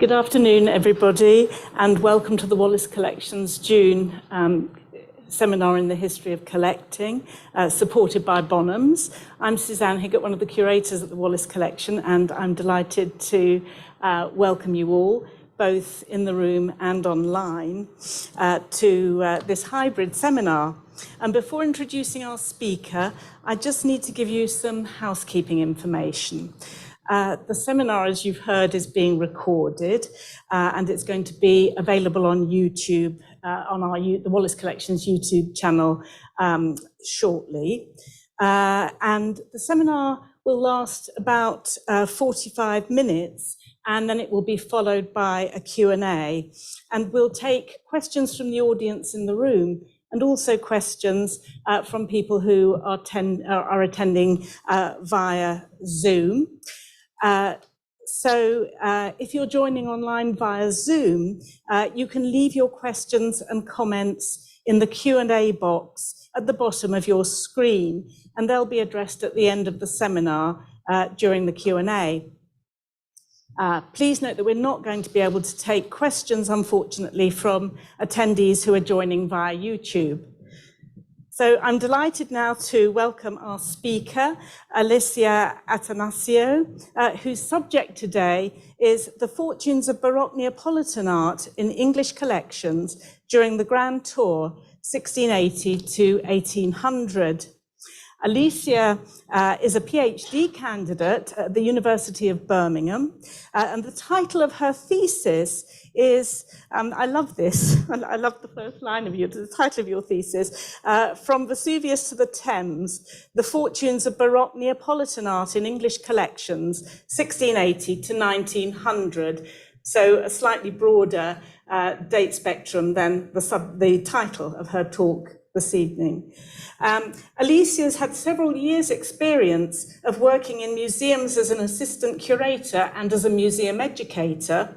Good afternoon, everybody, and welcome to the Wallace Collection's June seminar in the history of collecting, supported by Bonhams. I'm Suzanne Higgett, one of the curators at the Wallace Collection, and I'm delighted to welcome you all, both in the room and online, to this hybrid seminar. And before introducing our speaker, I just need to give you some housekeeping information. The seminar, as you've heard, is being recorded and it's going to be available on YouTube, on the Wallace Collection's YouTube channel shortly. And the seminar will last about 45 minutes, and then it will be followed by a Q&A. And we'll take questions from the audience in the room and also questions from people who are attending via Zoom. So if you're joining online via Zoom, you can leave your questions and comments in the Q&A box at the bottom of your screen, and they'll be addressed at the end of the seminar during the Q&A. Please note that we're not going to be able to take questions, unfortunately, from attendees who are joining via YouTube. So I'm delighted now to welcome our speaker, Alessia Attanasio, whose subject today is the fortunes of Baroque Neapolitan art in English collections during the Grand Tour, 1680 to 1800. Alessia is a PhD candidate at the University of Birmingham, and the title of her thesis is, I love this, I love the first line of the title of your thesis, From Vesuvius to the Thames, the Fortunes of Baroque Neapolitan Art in English Collections, 1680 to 1900. So a slightly broader date spectrum than the title of her talk this evening. Alessia's had several years' experience of working in museums as an assistant curator and as a museum educator.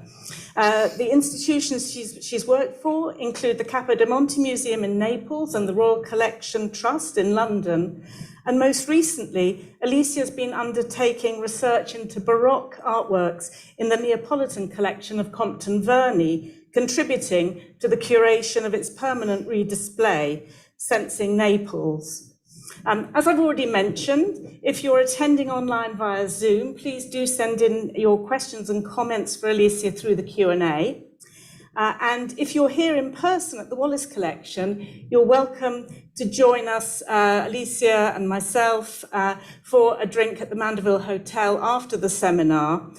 The institutions she's worked for include the Capodimonte Museum in Naples and the Royal Collection Trust in London. And most recently, Alessia's been undertaking research into Baroque artworks in the Neapolitan collection of Compton Bernie, contributing to the curation of its permanent redisplay, Sensing Naples. As I've already mentioned, if you're attending online via Zoom, please do send in your questions and comments for Alessia through the Q&A. And if you're here in person at the Wallace Collection, you're welcome to join us, Alessia and myself, for a drink at the Mandeville Hotel after the seminar.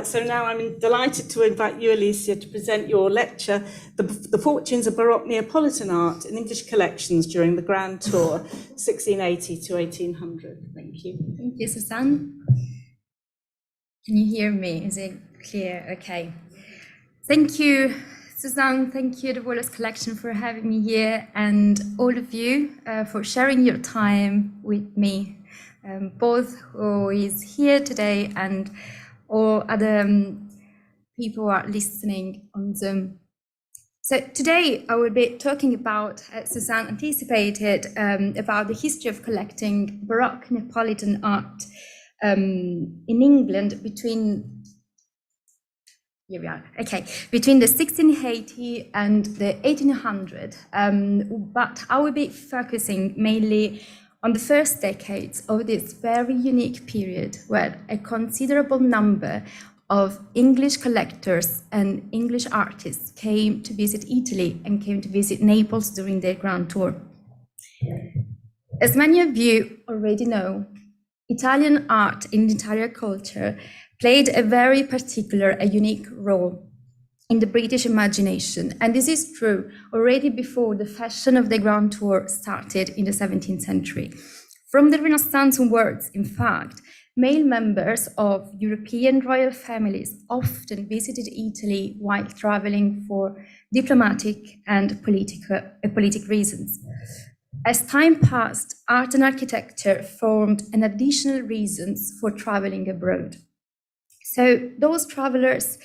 So now I'm delighted to invite you, Alessia, to present your lecture, The Fortunes of Baroque Neapolitan Art in English Collections during the Grand Tour, 1680 to 1800. Thank you. Thank you, Suzanne. Can you hear me? Is it clear? Okay. Thank you, Suzanne. Thank you, the Wallace Collection, for having me here, and all of you for sharing your time with me, both who is here today and all other people who are listening on Zoom. So today I will be talking about, as Suzanne anticipated, about the history of collecting Baroque Neapolitan art in England between the 1680 and the 1800, but I will be focusing mainly on the first decades of this very unique period, where a considerable number of English collectors and English artists came to visit Italy and came to visit Naples during their Grand Tour. As many of you already know, Italian art and Italian culture played a very particular, a unique role in the British imagination. And this is true already before the fashion of the Grand Tour started in the 17th century. From the Renaissance onwards, in fact, male members of European royal families often visited Italy while traveling for diplomatic and political reasons. As time passed, art and architecture formed an additional reasons for traveling abroad. So those travelers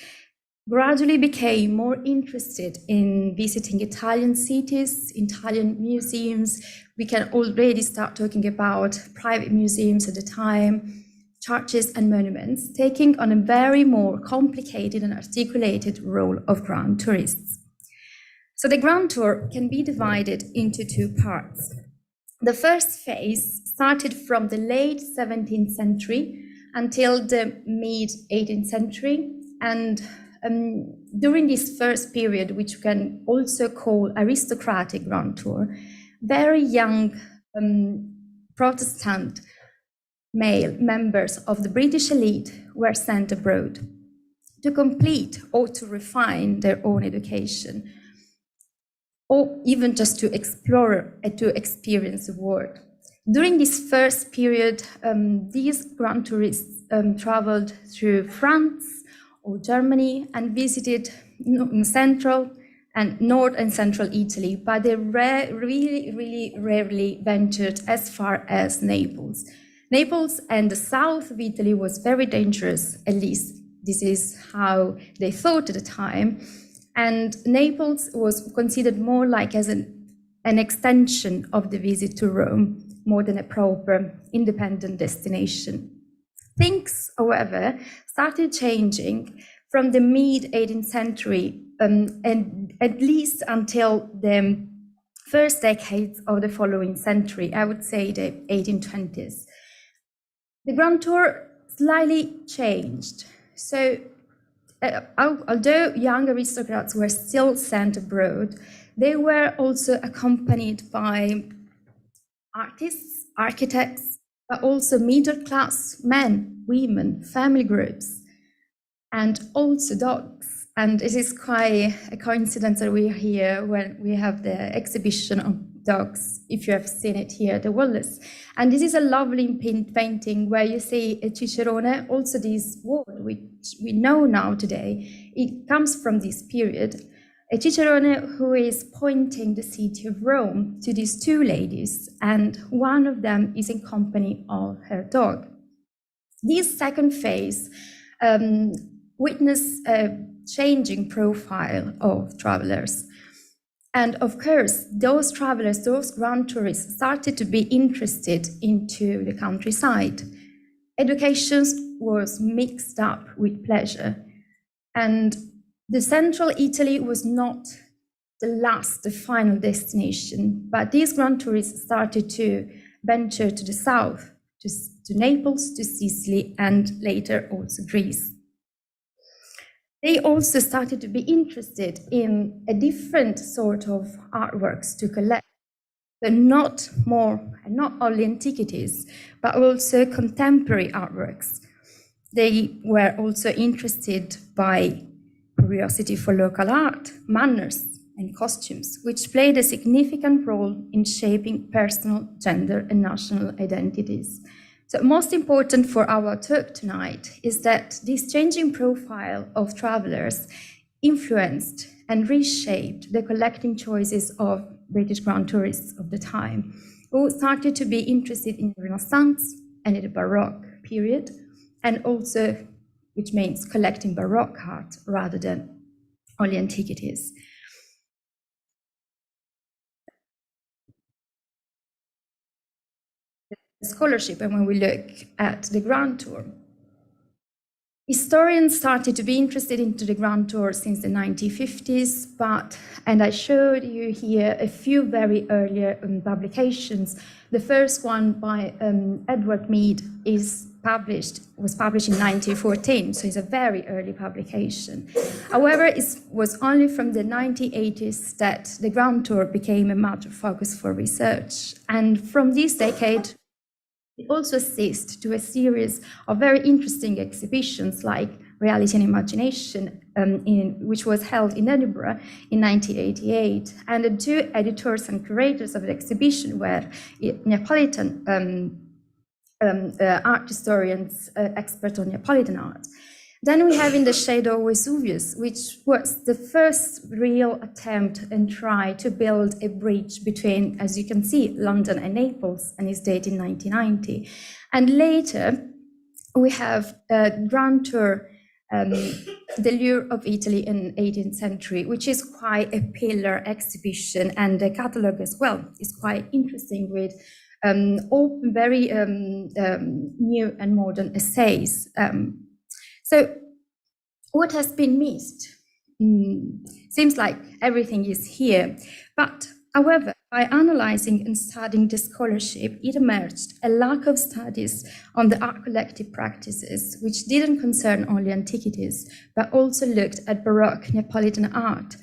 gradually became more interested in visiting Italian cities, Italian museums. We can already start talking about private museums at the time, churches and monuments, taking on a very more complicated and articulated role of grand tourists. So the Grand Tour can be divided into two parts. The first phase started from the late 17th century until the mid 18th century. And during this first period, which you can also call aristocratic Grand Tour, very young Protestant male members of the British elite were sent abroad to complete or to refine their own education, or even just to explore and to experience the world. During this first period, these grand tourists traveled through France or Germany and visited central and north and central Italy, but they really rarely ventured as far as Naples. Naples and the south of Italy was very dangerous, at least this is how they thought at the time. And Naples was considered more like as an extension of the visit to Rome, more than a proper independent destination. Things, however, started changing from the mid-18th century and at least until the first decades of the following century, I would say the 1820s. The Grand Tour slightly changed. So although young aristocrats were still sent abroad, they were also accompanied by artists, architects, but also middle-class men, women, family groups, and also dogs. And it is quite a coincidence that we are here when we have the exhibition of dogs, if you have seen it here, the Wallace. And this is a lovely painting where you see a Cicerone, also this word, which we know now today. It comes from this period. A Cicerone who is pointing the city of Rome to these two ladies, and one of them is in company of her dog. This second phase witnessed a changing profile of travelers. And of course, those travelers, those grand tourists, started to be interested into the countryside. Education was mixed up with pleasure. And the central Italy was not the final destination, but these grand tourists started to venture to the south, to Naples, to Sicily, and later also Greece. They also started to be interested in a different sort of artworks to collect, but not only antiquities, but also contemporary artworks. They were also interested by curiosity for local art, manners, and costumes, which played a significant role in shaping personal, gender, and national identities. So most important for our talk tonight is that this changing profile of travelers influenced and reshaped the collecting choices of British grand tourists of the time, who started to be interested in the Renaissance and in the Baroque period, and also, which means collecting Baroque art rather than only antiquities. Scholarship, and when we look at the Grand Tour, historians started to be interested into the Grand Tour since the 1950s, and I showed you here a few very earlier publications. The first one by Edward Mead was published in 1914, so it's a very early publication. However, it was only from the 1980s that the Grand Tour became a major focus for research, and from this decade, it also assisted to a series of very interesting exhibitions like Reality and Imagination, which was held in Edinburgh in 1988. And the two editors and curators of the exhibition were Neapolitan art historians, expert on Neapolitan art. Then we have In the Shadow Vesuvius, which was the first real attempt and try to build a bridge between, as you can see, London and Naples, and is dated in 1990. And later, we have Grand Tour, The Lure of Italy in 18th century, which is quite a pillar exhibition, and the catalogue as well is quite interesting with open, very new and modern essays. So what has been missed? Seems like everything is here, but however, by analyzing and studying the scholarship, it emerged a lack of studies on the art collective practices, which didn't concern only antiquities, but also looked at Baroque Neapolitan art.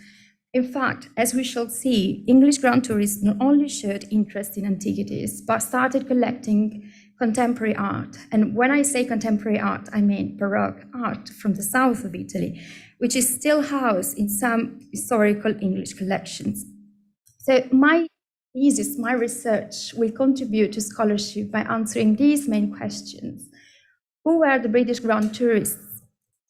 In fact, as we shall see, English GrandTourers not only showed interest in antiquities, but started collecting contemporary art. And when I say contemporary art, I mean Baroque art from the south of Italy, which is still housed in some historical English collections. So my thesis, my research will contribute to scholarship by answering these main questions. Who were the British GrandTourists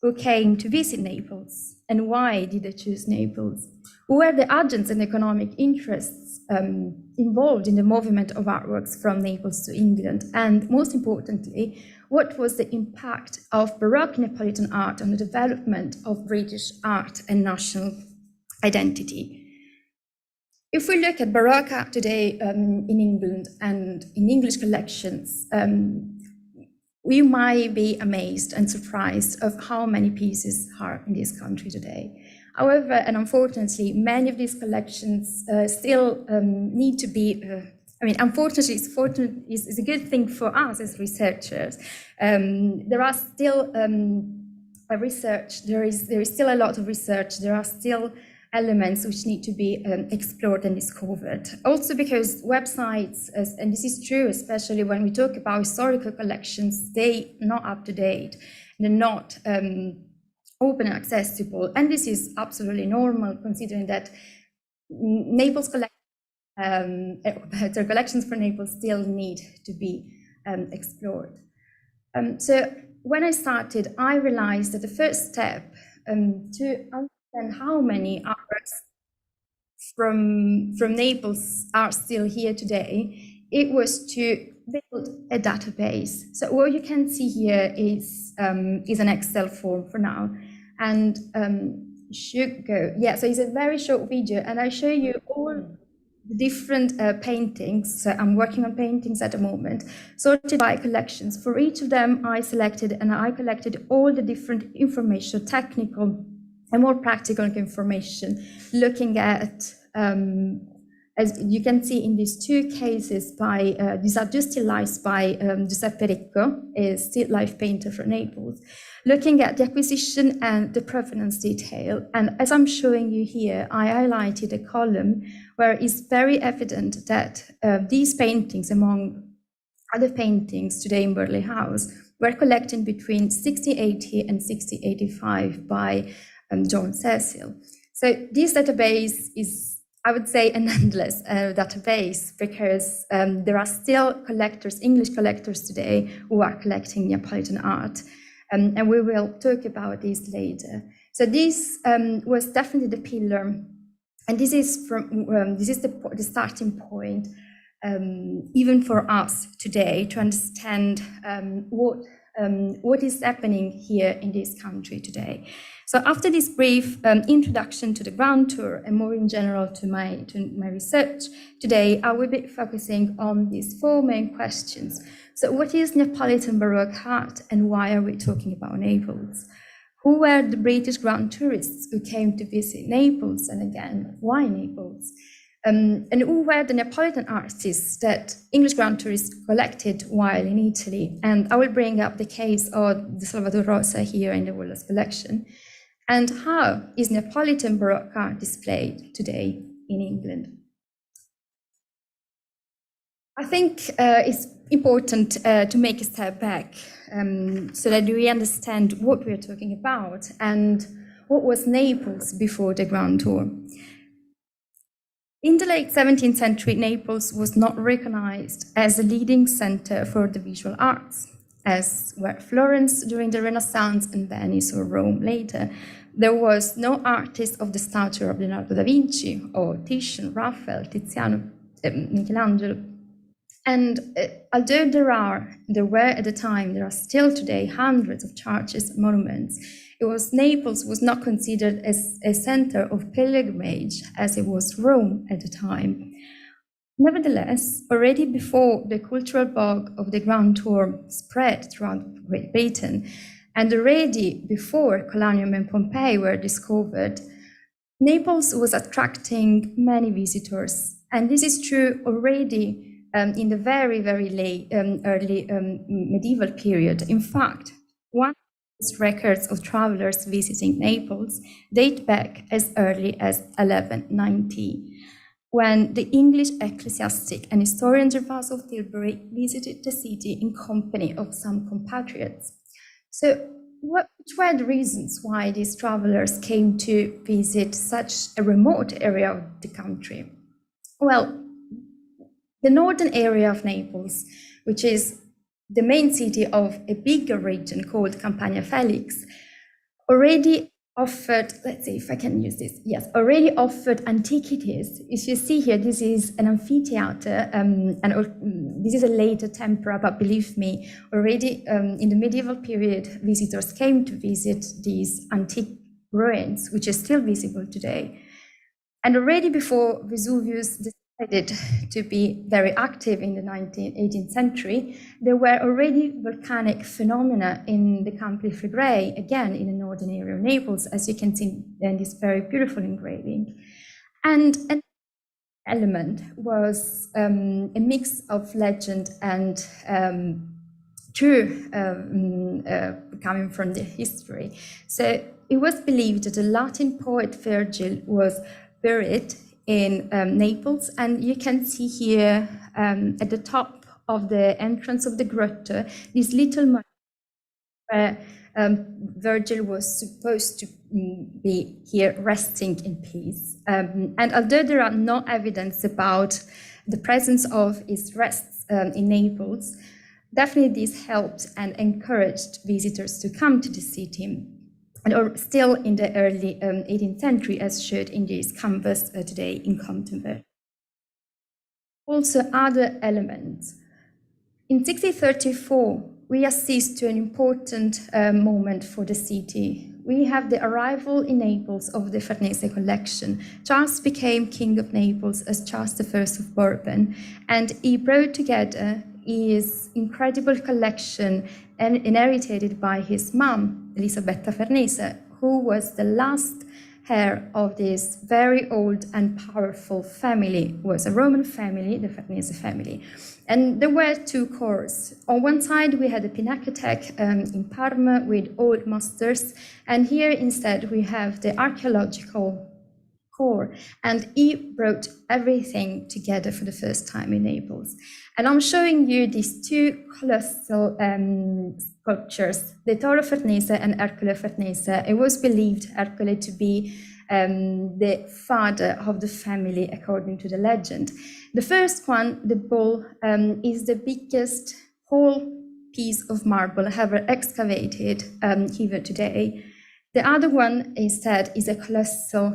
who came to visit Naples, and why did they choose Naples? Who were the agents and economic interests involved in the movement of artworks from Naples to England? And most importantly, what was the impact of Baroque Neapolitan art on the development of British art and national identity? If we look at Baroque art today in England and in English collections, we might be amazed and surprised of how many pieces are in this country today. However, and unfortunately, many of these collections still need to be, unfortunately, it's a good thing for us as researchers. There are still research, there is still a lot of research, there are still elements which need to be explored and discovered. Also because websites, and this is true, especially when we talk about historical collections, they are not up to date, they're not open and accessible, and this is absolutely normal considering that Naples collections for Naples still need to be explored. So when I started, I realized that the first step to understand how many artworks from Naples are still here today, it was to build a database. So what you can see here is an Excel form for now, and should go. Yeah, so it's a very short video, and I show you all the different paintings. So I'm working on paintings at the moment, sorted by collections. For each of them, I collected all the different information, technical and more practical information, looking at, as you can see in these two cases, these are just still lifes by Giuseppe Ricco, a still life painter from Naples, looking at the acquisition and the provenance detail. And as I'm showing you here, I highlighted a column where it's very evident that these paintings, among other paintings today in Burley House, were collected between 1680 and 1685 by John Cecil. So this database is, I would say, an endless database, because there are still collectors, English collectors today, who are collecting Neapolitan art. And we will talk about this later. So this was definitely the pillar, and this is the starting point, even for us today, to understand what is happening here in this country today. So after this brief introduction to the GrandTour, and more in general to my research today, I will be focusing on these four main questions. So what is Neapolitan Baroque art, and why are we talking about Naples? Who were the British GrandTourists who came to visit Naples, and again, why Naples? And who were the Neapolitan artists that English GrandTourists collected while in Italy? And I will bring up the case of the Salvator Rosa here in the Wallace collection. And how is Neapolitan Baroque art displayed today in England? I think it's important to make a step back so that we understand what we're talking about and what was Naples before the GrandTour. In the late 17th century, Naples was not recognized as a leading center for the visual arts, as were Florence during the Renaissance and Venice or Rome later. There was no artist of the stature of Leonardo da Vinci or Titian, Raphael, Tiziano, Michelangelo. And although there are still today hundreds of churches and monuments, Naples was not considered as a center of pilgrimage as it was Rome at the time. Nevertheless, already before the cultural bug of the Grand Tour spread throughout Great Britain, and already before Herculaneum and Pompeii were discovered, Naples was attracting many visitors. And this is true already in the very, very late, early medieval period. In fact, one of the records of travelers visiting Naples date back as early as 1190. When the English ecclesiastic and historian Gervase of Tilbury visited the city in company of some compatriots. So, which were the reasons why these travelers came to visit such a remote area of the country? Well, the northern area of Naples, which is the main city of a bigger region called Campania Felix, already offered, let's see if I can use this, yes, already offered antiquities. As you see here, this is an amphitheater, and this is a later tempera, but believe me, already in the medieval period, visitors came to visit these antique ruins, which are still visible today. And already before Vesuvius decided to be very active in the 18th century, there were already volcanic phenomena in the Campi Flegrei, again in the northern area of Naples, as you can see in this very beautiful engraving. And an element was a mix of legend and true coming from the history. So it was believed that the Latin poet Virgil was buried in Naples, and you can see here at the top of the entrance of the grotto this little monument where Virgil was supposed to be here resting in peace. And although there are no evidence about the presence of his rests in Naples, definitely this helped and encouraged visitors to come to the city. And still in the early 18th century, as showed in this canvas today in Compton Bernie. Also, other elements. In 1634, we assist to an important moment for the city. We have the arrival in Naples of the Farnese collection. Charles became King of Naples as Charles I of Bourbon, and he brought together his incredible collection and inherited by his mom, Elisabetta Farnese, who was the last heir of this very old and powerful family. It was a Roman family, the Farnese family. And there were two cores. On one side, we had the Pinakothek in Parma with old masters, and here instead we have the archaeological core, and he brought everything together for the first time in Naples. And I'm showing you these two colossal sculptures, the Toro Farnese and Hercule Farnese. It was believed Hercule to be the father of the family, according to the legend. The first one, the bull, is the biggest whole piece of marble ever excavated here today. The other one instead is a colossal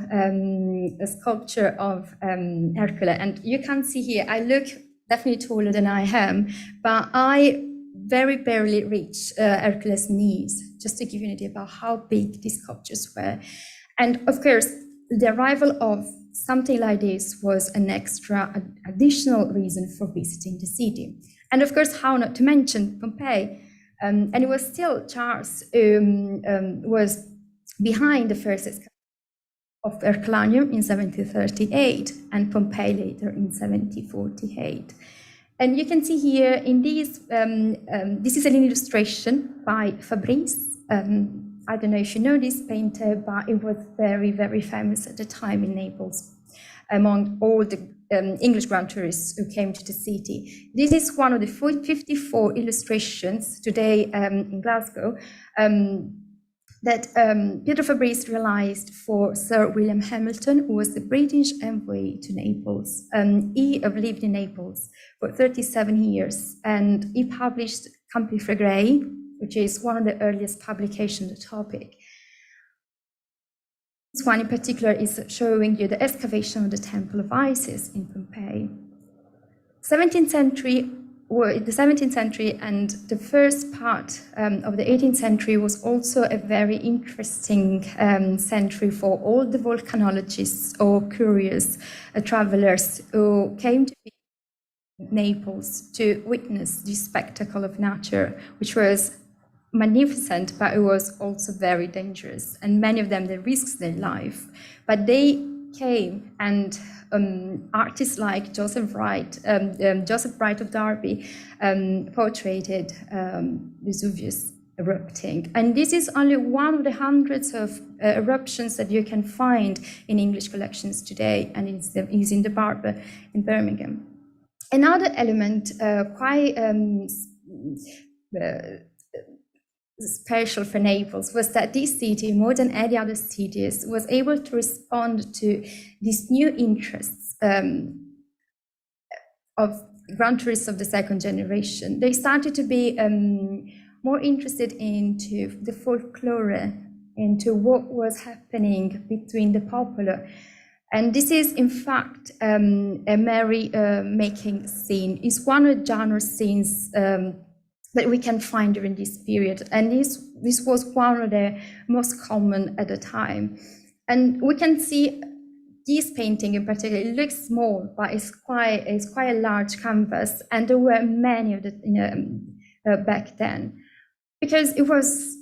sculpture of Hercule. And you can see here, I look definitely taller than I am, but I very barely reach Hercules' knees, just to give you an idea about how big these sculptures were. And of course, the arrival of something like this was an extra additional reason for visiting the city. And of course, how not to mention Pompeii. And it was still Charles who was behind the first excavation of Herculaneum in 1738 and Pompeii later in 1748. And you can see here in these, this is an illustration by Fabrice. I don't know if you know this painter, but it was very, very famous at the time in Naples among all the English grand tourists who came to the city. This is one of the 54 illustrations today in Glasgow that Pietro Fabrice realized for Sir William Hamilton, who was the British envoy to Naples. He lived in Naples for 37 years, and he published Campi Flegrei, which is one of the earliest publications on the topic. This one in particular is showing you the excavation of the Temple of Isis in Pompeii. 17th century, or the 17th century and the first part of the 18th century was also a very interesting century for all the volcanologists or curious travelers who came to Naples to witness this spectacle of nature, which was magnificent, but it was also very dangerous. And many of them, they risked their life. But they came, and artists like Joseph Wright of Derby portrayed Vesuvius erupting. And this is only one of the hundreds of eruptions that you can find in English collections today, and is in the Barber in Birmingham. Another element quite special for Naples was that this city, more than any other cities, was able to respond to these new interests of grand tourists of the second generation. They started to be more interested into the folklore, into what was happening between the popular. And this is, in fact, a merry-making scene. It's one of the genre scenes that we can find during this period. And this was one of the most common at the time. And we can see this painting in particular. It looks small, but it's quite a large canvas. And there were many of them back then. Because it was,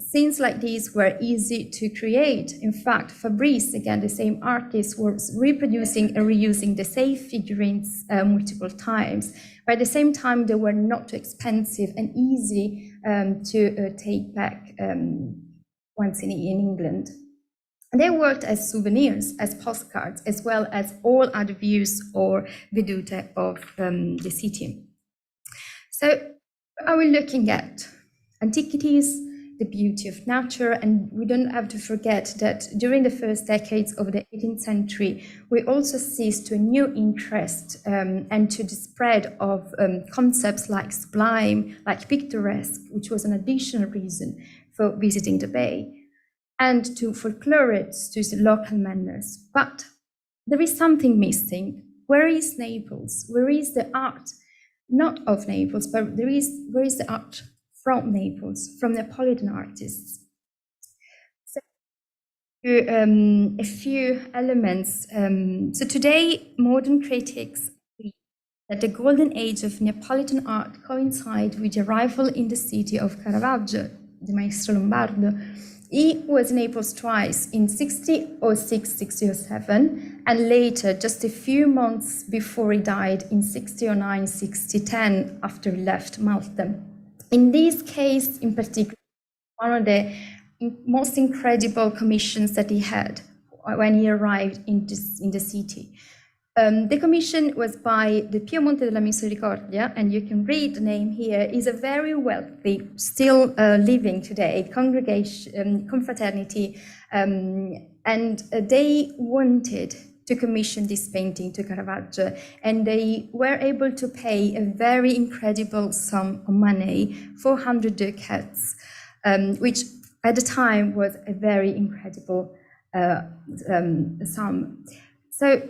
scenes like these were easy to create. In fact, Fabrice, again, the same artist, was reproducing and reusing the same figurines multiple times. But at the same time, they were not too expensive and easy to take back once in England. And they worked as souvenirs, as postcards, as well as all other views or vedute of the city. So, what are we looking at? Antiquities, the beauty of nature, and we don't have to forget that during the first decades of the 18th century, we also seized to a new interest and to the spread of concepts like sublime, like picturesque, which was an additional reason for visiting the Bay, and to folklorists, to the local manners. But there is something missing. Where is Naples? Where is the art, not of Naples, but where is the art from Naples, from Neapolitan artists? So, a few elements. So today, modern critics agree that the golden age of Neapolitan art coincides with the arrival in the city of Caravaggio, the Maestro Lombardo. He was in Naples twice, in 1606, 1607, and later, just a few months before he died, in 1609, 1610, after he left Malta. In this case, in particular, one of the most incredible commissions that he had when he arrived in the city. The commission was by the Piemonte della Misericordia, and you can read the name here, is a very wealthy, still living today, congregation, confraternity, and they wanted to commission this painting to Caravaggio, and they were able to pay a very incredible sum of money, 400 ducats, which at the time was a very incredible sum. So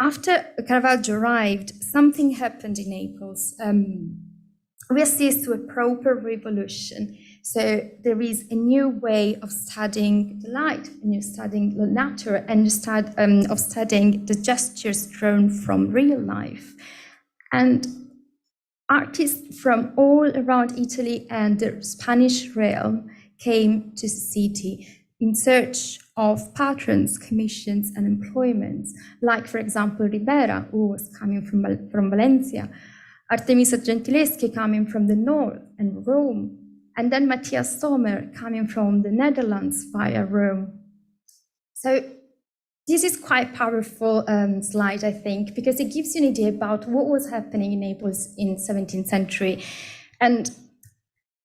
after Caravaggio arrived, something happened in Naples. We assist to a proper revolution. So there is a new way of studying the light, a new studying the nature, and of studying the gestures drawn from real life. And artists from all around Italy and the Spanish realm came to the city in search of patrons, commissions, and employments, like, for example, Ribera, who was coming from Valencia, Artemisa Gentileschi coming from the north and Rome, and then Matthias Sommer coming from the Netherlands via Rome. So this is quite a powerful slide, I think, because it gives you an idea about what was happening in Naples in 17th century. And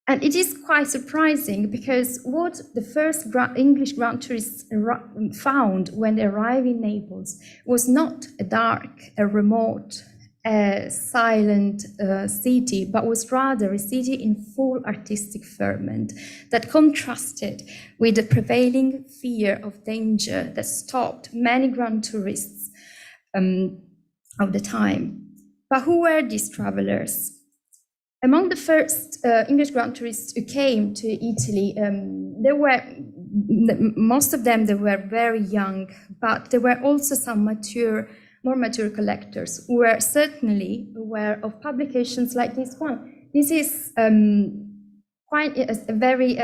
it is quite surprising, because what the first English grand tourists found when they arrived in Naples was not a dark, a remote, silent city, but was rather a city in full artistic ferment that contrasted with the prevailing fear of danger that stopped many grand tourists of the time. But who were these travelers? Among the first English grand tourists who came to Italy, most of them, they were very young, but there were also some mature more mature collectors who were certainly aware of publications like this one. This is quite a very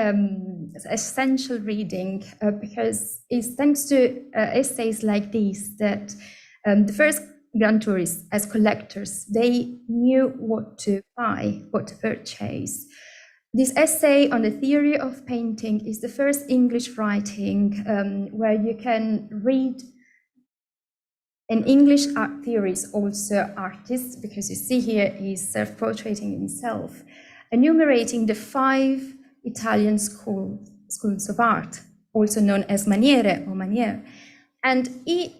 essential reading because it's thanks to essays like these that the first GrandTourers as collectors, they knew what to buy, what to purchase. This essay on the theory of painting is the first English writing where you can read an English art theorist, also artist, because you see here he's self-portraiting himself, enumerating the 5 Italian schools of art, also known as maniere or maniere. And he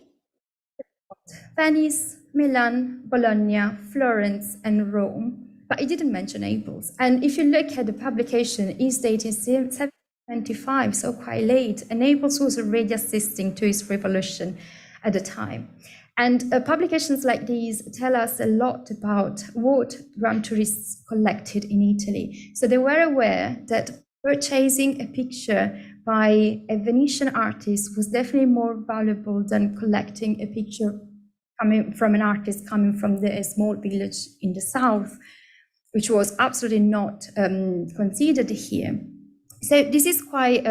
Venice, Milan, Bologna, Florence, and Rome, but he didn't mention Naples. And if you look at the publication, it's dated 1725, so quite late, and Naples was already assisting to his revolution at the time. And publications like these tell us a lot about what GrandTourists collected in Italy. So they were aware that purchasing a picture by a Venetian artist was definitely more valuable than collecting a picture coming from an artist coming from a small village in the south, which was absolutely not considered here. So this is quite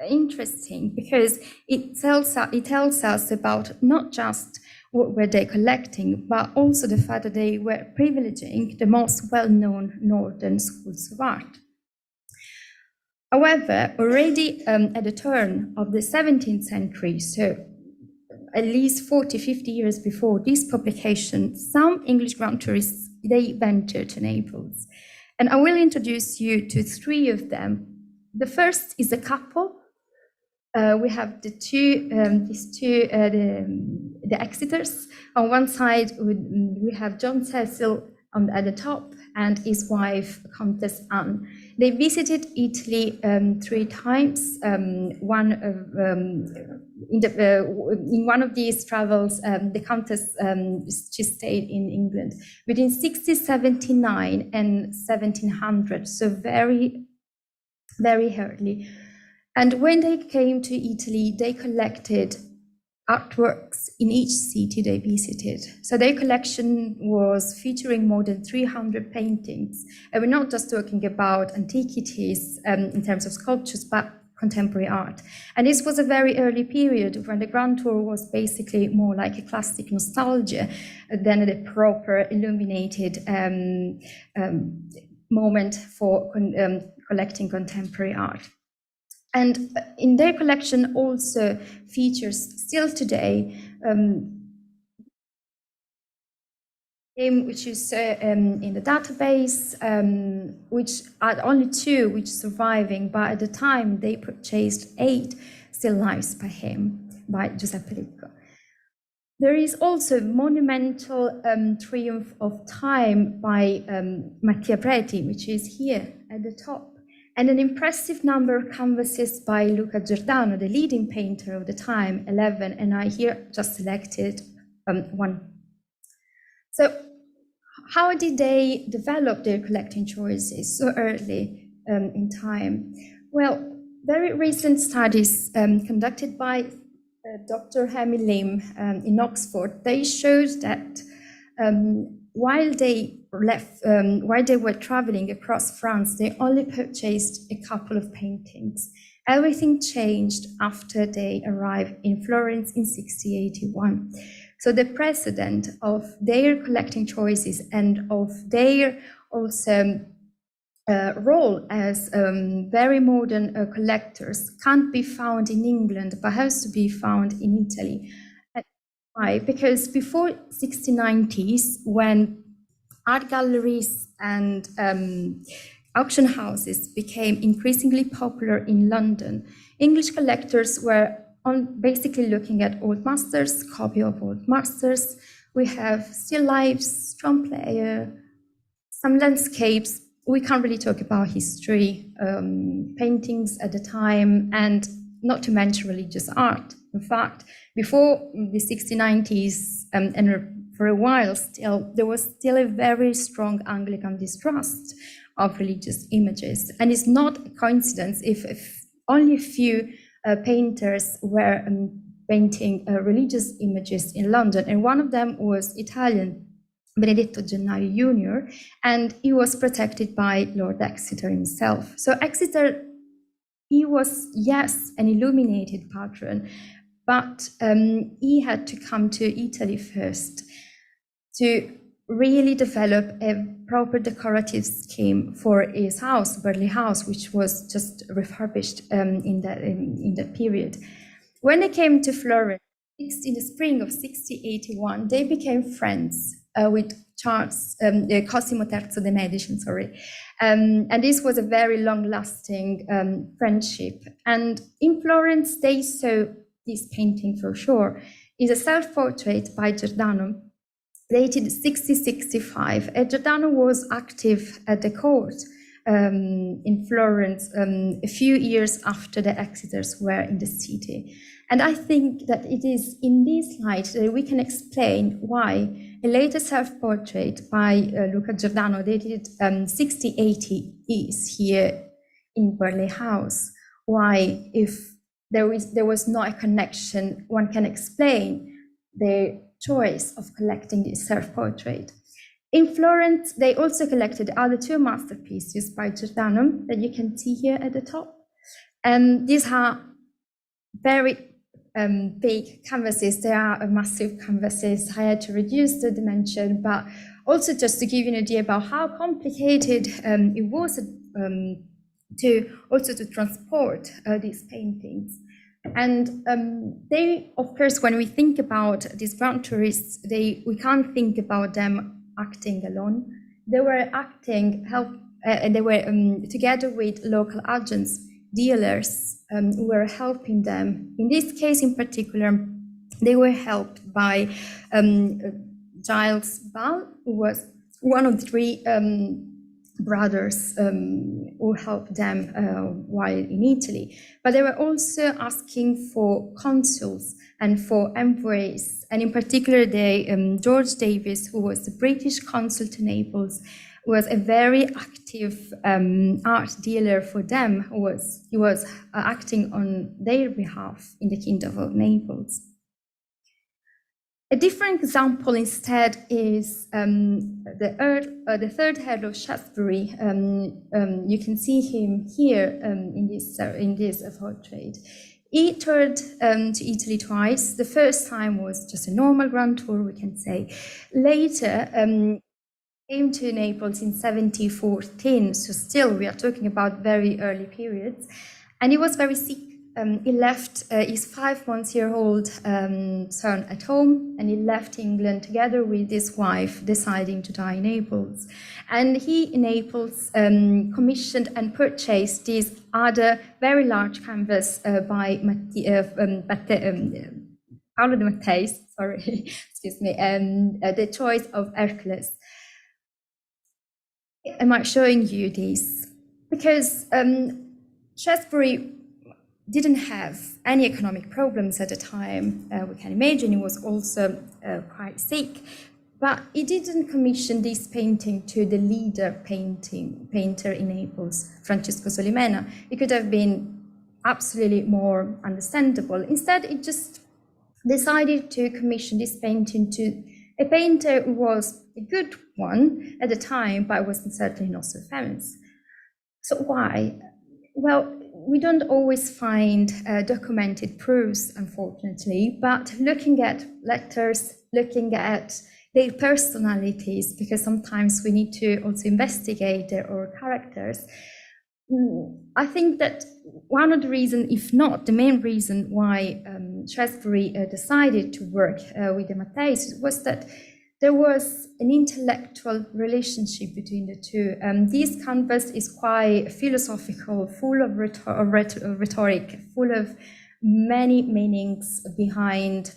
interesting because it tells us about not just what were they collecting, but also the fact that they were privileging the most well-known northern schools of art. However, already at the turn of the 17th century, so at least 40, 50 years before this publication, some English GrandTourists, they ventured to Naples. And I will introduce you to 3 of them. The first is a couple. We have the Exeters. On one side, we have John Cecil at the top and his wife, Countess Anne. They visited Italy 3 times. In one of these travels, the Countess, she stayed in England between 1679 and 1700, so very, very early. And when they came to Italy, they collected artworks in each city they visited. So their collection was featuring more than 300 paintings. And we're not just talking about antiquities in terms of sculptures, but contemporary art. And this was a very early period when the GrandTour was basically more like a classic nostalgia than a proper illuminated moment for collecting contemporary art. And in their collection also features still today, which is in the database, which are only 2 which surviving, but at the time they purchased 8 still lifes by him, by Giuseppe Ricco. There is also monumental Triumph of Time by Mattia Preti, which is here at the top. And an impressive number of canvases by Luca Giordano, the leading painter of the time, 11, and I here just selected 1. So how did they develop their collecting choices so early in time? Well, very recent studies conducted by Dr. Hemi Lim in Oxford, they showed that while they were traveling across France, they only purchased a couple of paintings. Everything changed after they arrived in Florence in 1681. So the precedent of their collecting choices and of their also role as very modern collectors can't be found in England, but has to be found in Italy. Why? Because before 1690s, when art galleries and auction houses became increasingly popular in London, English collectors were basically looking at old masters, copy of old masters. We have still lifes, strong player, some landscapes. We can't really talk about history, paintings at the time, and not to mention religious art. In fact, before the 1690s, and for a while still, there was still a very strong Anglican distrust of religious images. And it's not a coincidence if only a few painters were painting religious images in London, and one of them was Italian, Benedetto Gennari Jr., and he was protected by Lord Exeter himself. So Exeter, he was, yes, an illuminated patron, but he had to come to Italy first to really develop a proper decorative scheme for his house, Burghley House, which was just refurbished in that period. When they came to Florence in the spring of 1681, they became friends with Cosimo III de' Medici, and this was a very long-lasting friendship. And in Florence, they saw this painting for sure. It's a self-portrait by Giordano, dated 1665. Giordano was active at the court in Florence a few years after the Exeters were in the city. And I think that it is in this light that we can explain why a later self-portrait by Luca Giordano, dated 1680, is here in Burghley House. Why, if there was not a connection, one can explain the choice of collecting this self-portrait. In Florence, they also collected other two masterpieces by Giordano that you can see here at the top. And these are very big canvases. They are massive canvases. I had to reduce the dimension, but also just to give you an idea about how complicated it was to transport these paintings. And they, of course, when we think about these GrandTourers, we can't think about them acting alone. They were acting, they were together with local agents, dealers who were helping them. In this case in particular, they were helped by Giles Ball, who was one of the three brothers who helped them while in Italy. But they were also asking for consuls and for envoys, and in particular George Davis, who was the British consul to Naples, was a very active art dealer for them. He was acting on their behalf in the Kingdom of Naples. A different example instead is the third Earl of Shaftesbury. You can see him here in this portrait. He toured to Italy twice. The first time was just a normal grand tour, we can say. Later, came to Naples in 1714, so still we are talking about very early periods, and he was very sick. He left his 5-month-old son at home, and he left England together with his wife, deciding to die in Naples. And he, in Naples, commissioned and purchased this other very large canvas by Paolo de Matteis, sorry, excuse me, The Choice of Hercules. Am I showing you this? Because Shaftesbury didn't have any economic problems at the time. We can imagine he was also quite sick, but he didn't commission this painting to the leader painter in Naples, Francesco Solimano. It could have been absolutely more understandable. Instead, it just decided to commission this painting to a painter who was a good one at the time, but was certainly not so famous. So why? Well, we don't always find documented proofs, unfortunately, but looking at letters, looking at their personalities, because sometimes we need to also investigate their characters, I think that one of the reasons, if not the main reason, why Shaftesbury decided to work with the Matteis was that there was an intellectual relationship between the two. This canvas is quite philosophical, full of rhetoric, full of many meanings behind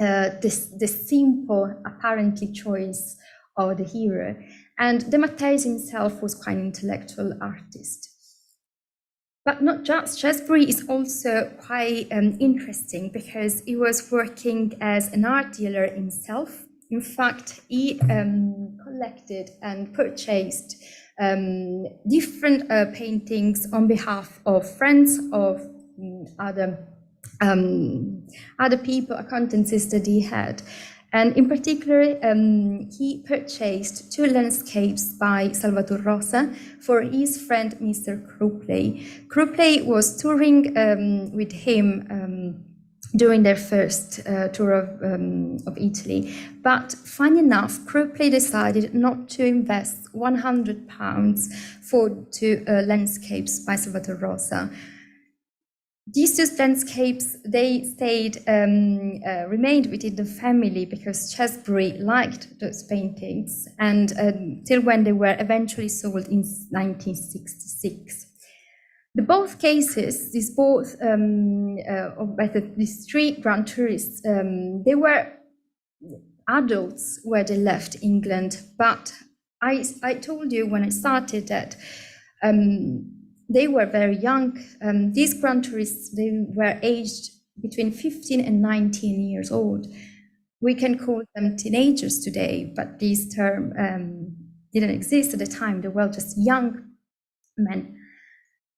this simple, apparently choice of the hero. And de Matteis himself was quite an intellectual artist. But not just, Shaftesbury is also quite interesting because he was working as an art dealer himself. In fact, he collected and purchased different paintings on behalf of friends, of other other people, acquaintances that he had. And in particular, he purchased 2 landscapes by Salvator Rosa for his friend, Mr. Krupley. Krupley was touring with him during their first tour of Italy. But funny enough, Krupley decided not to invest £100 for 2 landscapes by Salvator Rosa. These 2 landscapes, they stayed, remained within the family because Chesbury liked those paintings, and till when they were eventually sold in 1966. In both cases, these 3 GrandTourers, they were adults where they left England, but I told you when I started that they were very young. These GrandTourers, they were aged between 15 and 19 years old. We can call them teenagers today, but this term didn't exist at the time. They were just young men.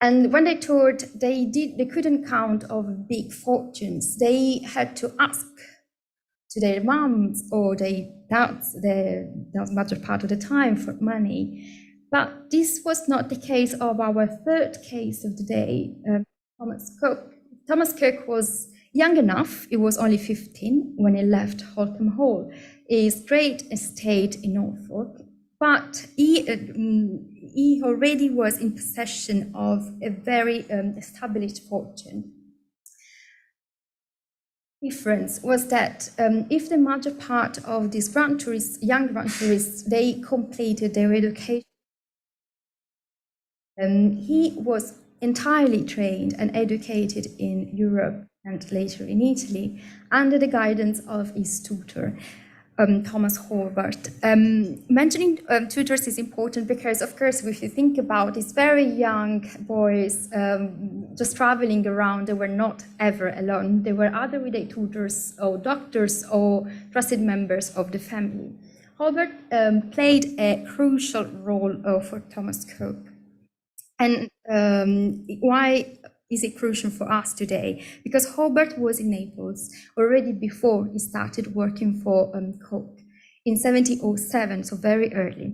And when they toured, they couldn't count on big fortunes. They had to ask to their moms or their dads, that was much part of the time, for money. But this was not the case of our third case of the day, ThomasCook. ThomasCook was young enough, he was only 15 when he left Holkham Hall, a great estate in Norfolk, but he already was in possession of a very established fortune. Difference was that if the major part of these GrandTourers, young GrandTourers, they completed their education, he was entirely trained and educated in Europe and later in Italy under the guidance of his tutor, Thomas Hobart. Mentioning tutors is important because, of course, if you think about these very young boys just traveling around, they were not ever alone. They were either with their tutors or doctors or trusted members of the family. Hobart played a crucial role for ThomasCook. And why is it crucial for us today? Because Hobart was in Naples already before he started working for Cook in 1707, so very early.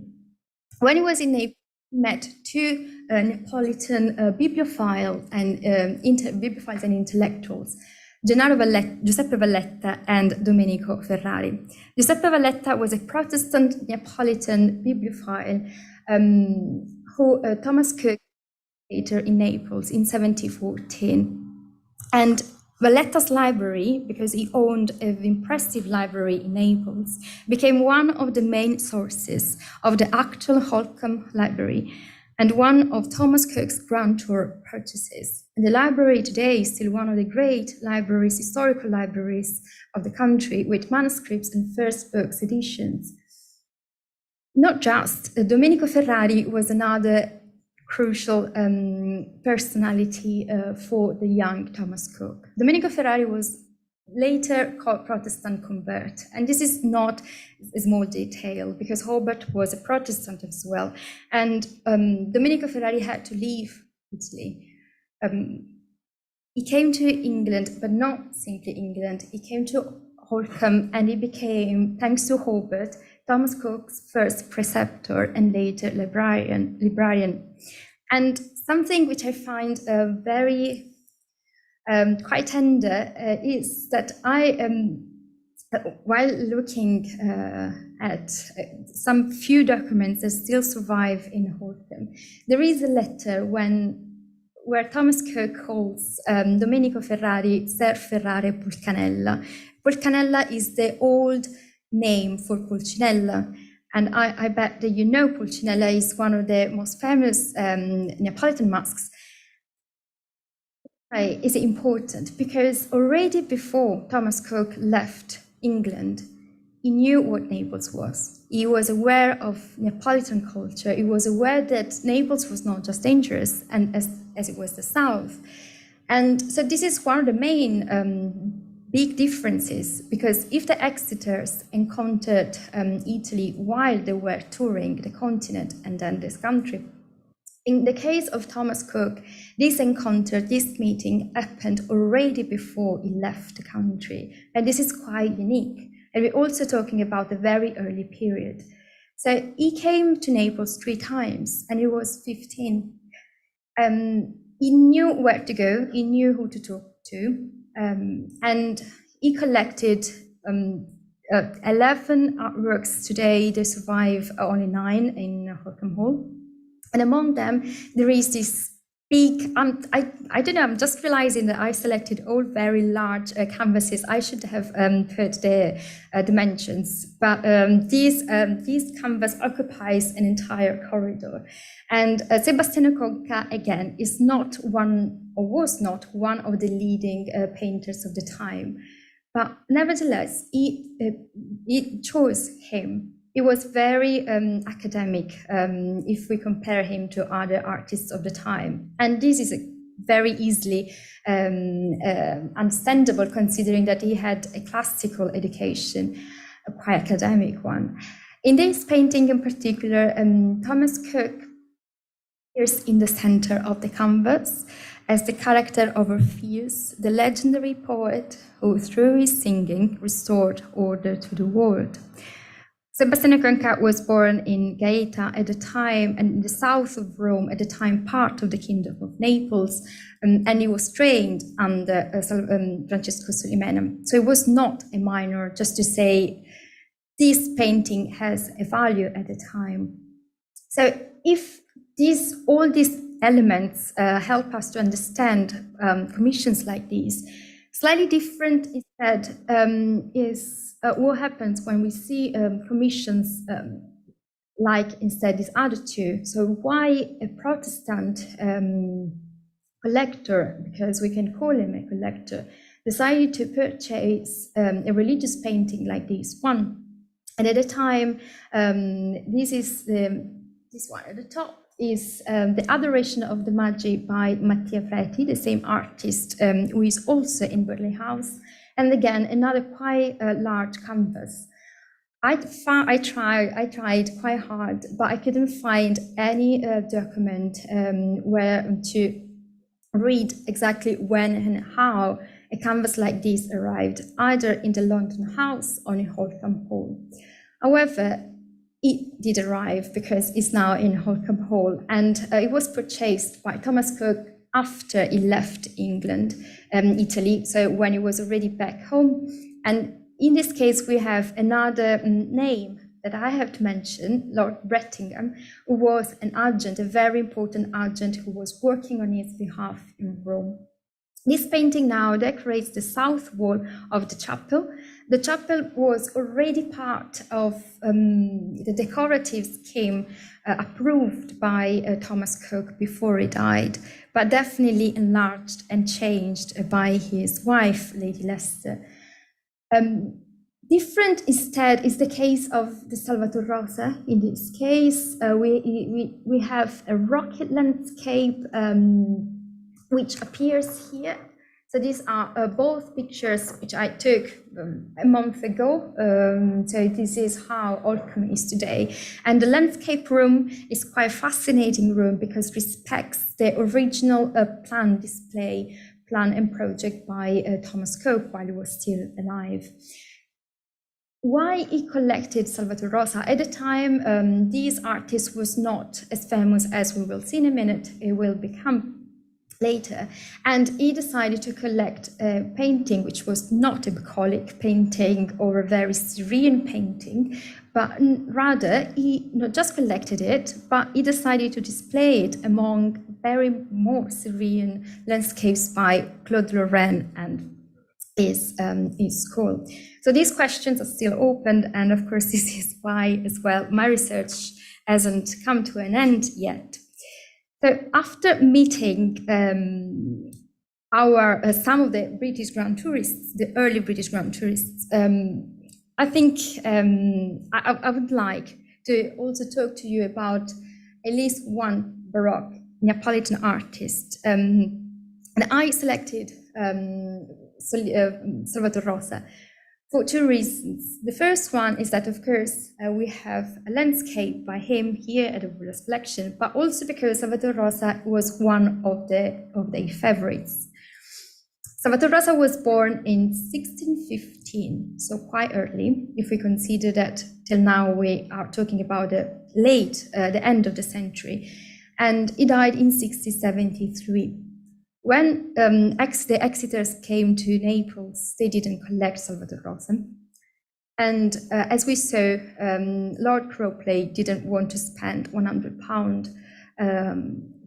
When he was in Naples, he met 2 Neapolitan bibliophiles and intellectuals, Giuseppe Valletta and Domenico Ferrari. Giuseppe Valletta was a Protestant Neapolitan bibliophile who ThomasCook later in Naples in 1714. And Valletta's library, because he owned an impressive library in Naples, became one of the main sources of the actual Holkham Library and one of ThomasCook's GrandTour purchases. And the library today is still one of the great libraries, historical libraries of the country, with manuscripts and first books editions. Not just, Domenico Ferrari was another crucial personality for the young ThomasCook. Domenico Ferrari was later called Protestant convert, and this is not a small detail because Hobart was a Protestant as well, and Domenico Ferrari had to leave Italy. He came to England, but not simply England. He came to Holkham, and he became, thanks to Hobart, ThomasCook's first preceptor and later librarian. And something which I find very quite tender is that while looking at some few documents that still survive in Holkham, there is a letter where ThomasCook calls Domenico Ferrari Ser Ferrari Pulcanella. Pulcanella is the old name for Pulcinella, and I bet that you know Pulcinella is one of the most famous Neapolitan masks. Why is it important? Because already before ThomasCook left England, he knew what Naples was. He was aware of Neapolitan culture. He was aware that Naples was not just dangerous, and as it was the South. And so this is one of the main big differences, because if the Exeters encountered Italy while they were touring the continent and then this country, In the case of ThomasCook, this encounter, this meeting happened already before he left the country. And this is quite unique. And we're also talking about a very early period. So he came to Naples 3 times and he was 15. He knew where to go, he knew who to talk to, and he collected 11 artworks. Today, they survive only 9 in Holkham Hall. And among them, there is this big, I don't know, I'm just realizing that I selected all very large canvases. I should have put the dimensions, but this canvas occupies an entire corridor. And Sebastiano Conca, again, is not one, or was not one of the leading painters of the time. But nevertheless, it chose him. He was very academic if we compare him to other artists of the time. And this is very easily understandable considering that he had a classical education, a quite academic one. In this painting in particular, ThomasCook appears in the center of the canvas as the character of Orpheus, the legendary poet who, through his singing, restored order to the world. Sebastiano Conca was born in Gaeta at the time, and in the south of Rome, at the time part of the Kingdom of Naples, and he was trained under Francesco Solimano. So he was not a minor, just to say this painting has a value at the time. So if all these elements help us to understand commissions like these, slightly different instead is what happens when we see commissions like instead these other 2. So why a Protestant collector, because we can call him a collector, decided to purchase a religious painting like this one? And at the time, this one at the top is the Adoration of the Magi by Mattia Preti, the same artist who is also in Burley House. And again, another quite large canvas. I tried quite hard, but I couldn't find any document where to read exactly when and how a canvas like this arrived, either in the London House or in Holkham Hall. However, it did arrive because it's now in Holkham Hall, and it was purchased by ThomasCook after he left England, Italy, so when he was already back home. And in this case, we have another name that I have to mention, Lord Brettingham, who was an agent, a very important agent who was working on his behalf in Rome. This painting now decorates the south wall of the chapel. The chapel was already part of the decorative scheme approved by ThomasCook before he died, but definitely enlarged and changed by his wife, Lady Leicester. Different instead is the case of the Salvator Rosa. In this case, we have a rocky landscape which appears here. So these are both pictures which I took a month ago. So this is how Holkham is today. And the landscape room is quite a fascinating room because it respects the original plan and project by ThomasCook while he was still alive. Why he collected Salvator Rosa? At the time, this artist was not as famous as we will see in a minute. It will become later, and he decided to collect a painting which was not a bucolic painting or a very Syrian painting, but rather he not just collected it, but he decided to display it among very more Syrian landscapes by Claude Lorraine and his school. So these questions are still open, and of course this is why as well my research hasn't come to an end yet. So after meeting some of the British GrandTourists, the early British GrandTourists, I think I would like to also talk to you about at least one Baroque Neapolitan artist. And I selected Salvator Rosa. for two reasons. The first one is that, of course, we have a landscape by him here at the Wallace collection, but also because Salvator Rosa was one of their favorites. Salvator Rosa was born in 1615, so quite early, if we consider that till now we are talking about the end of the century, and he died in 1673. When the Exeters came to Naples, they didn't collect Salvator Rosa. And as we saw, Lord Cropley didn't want to spend £100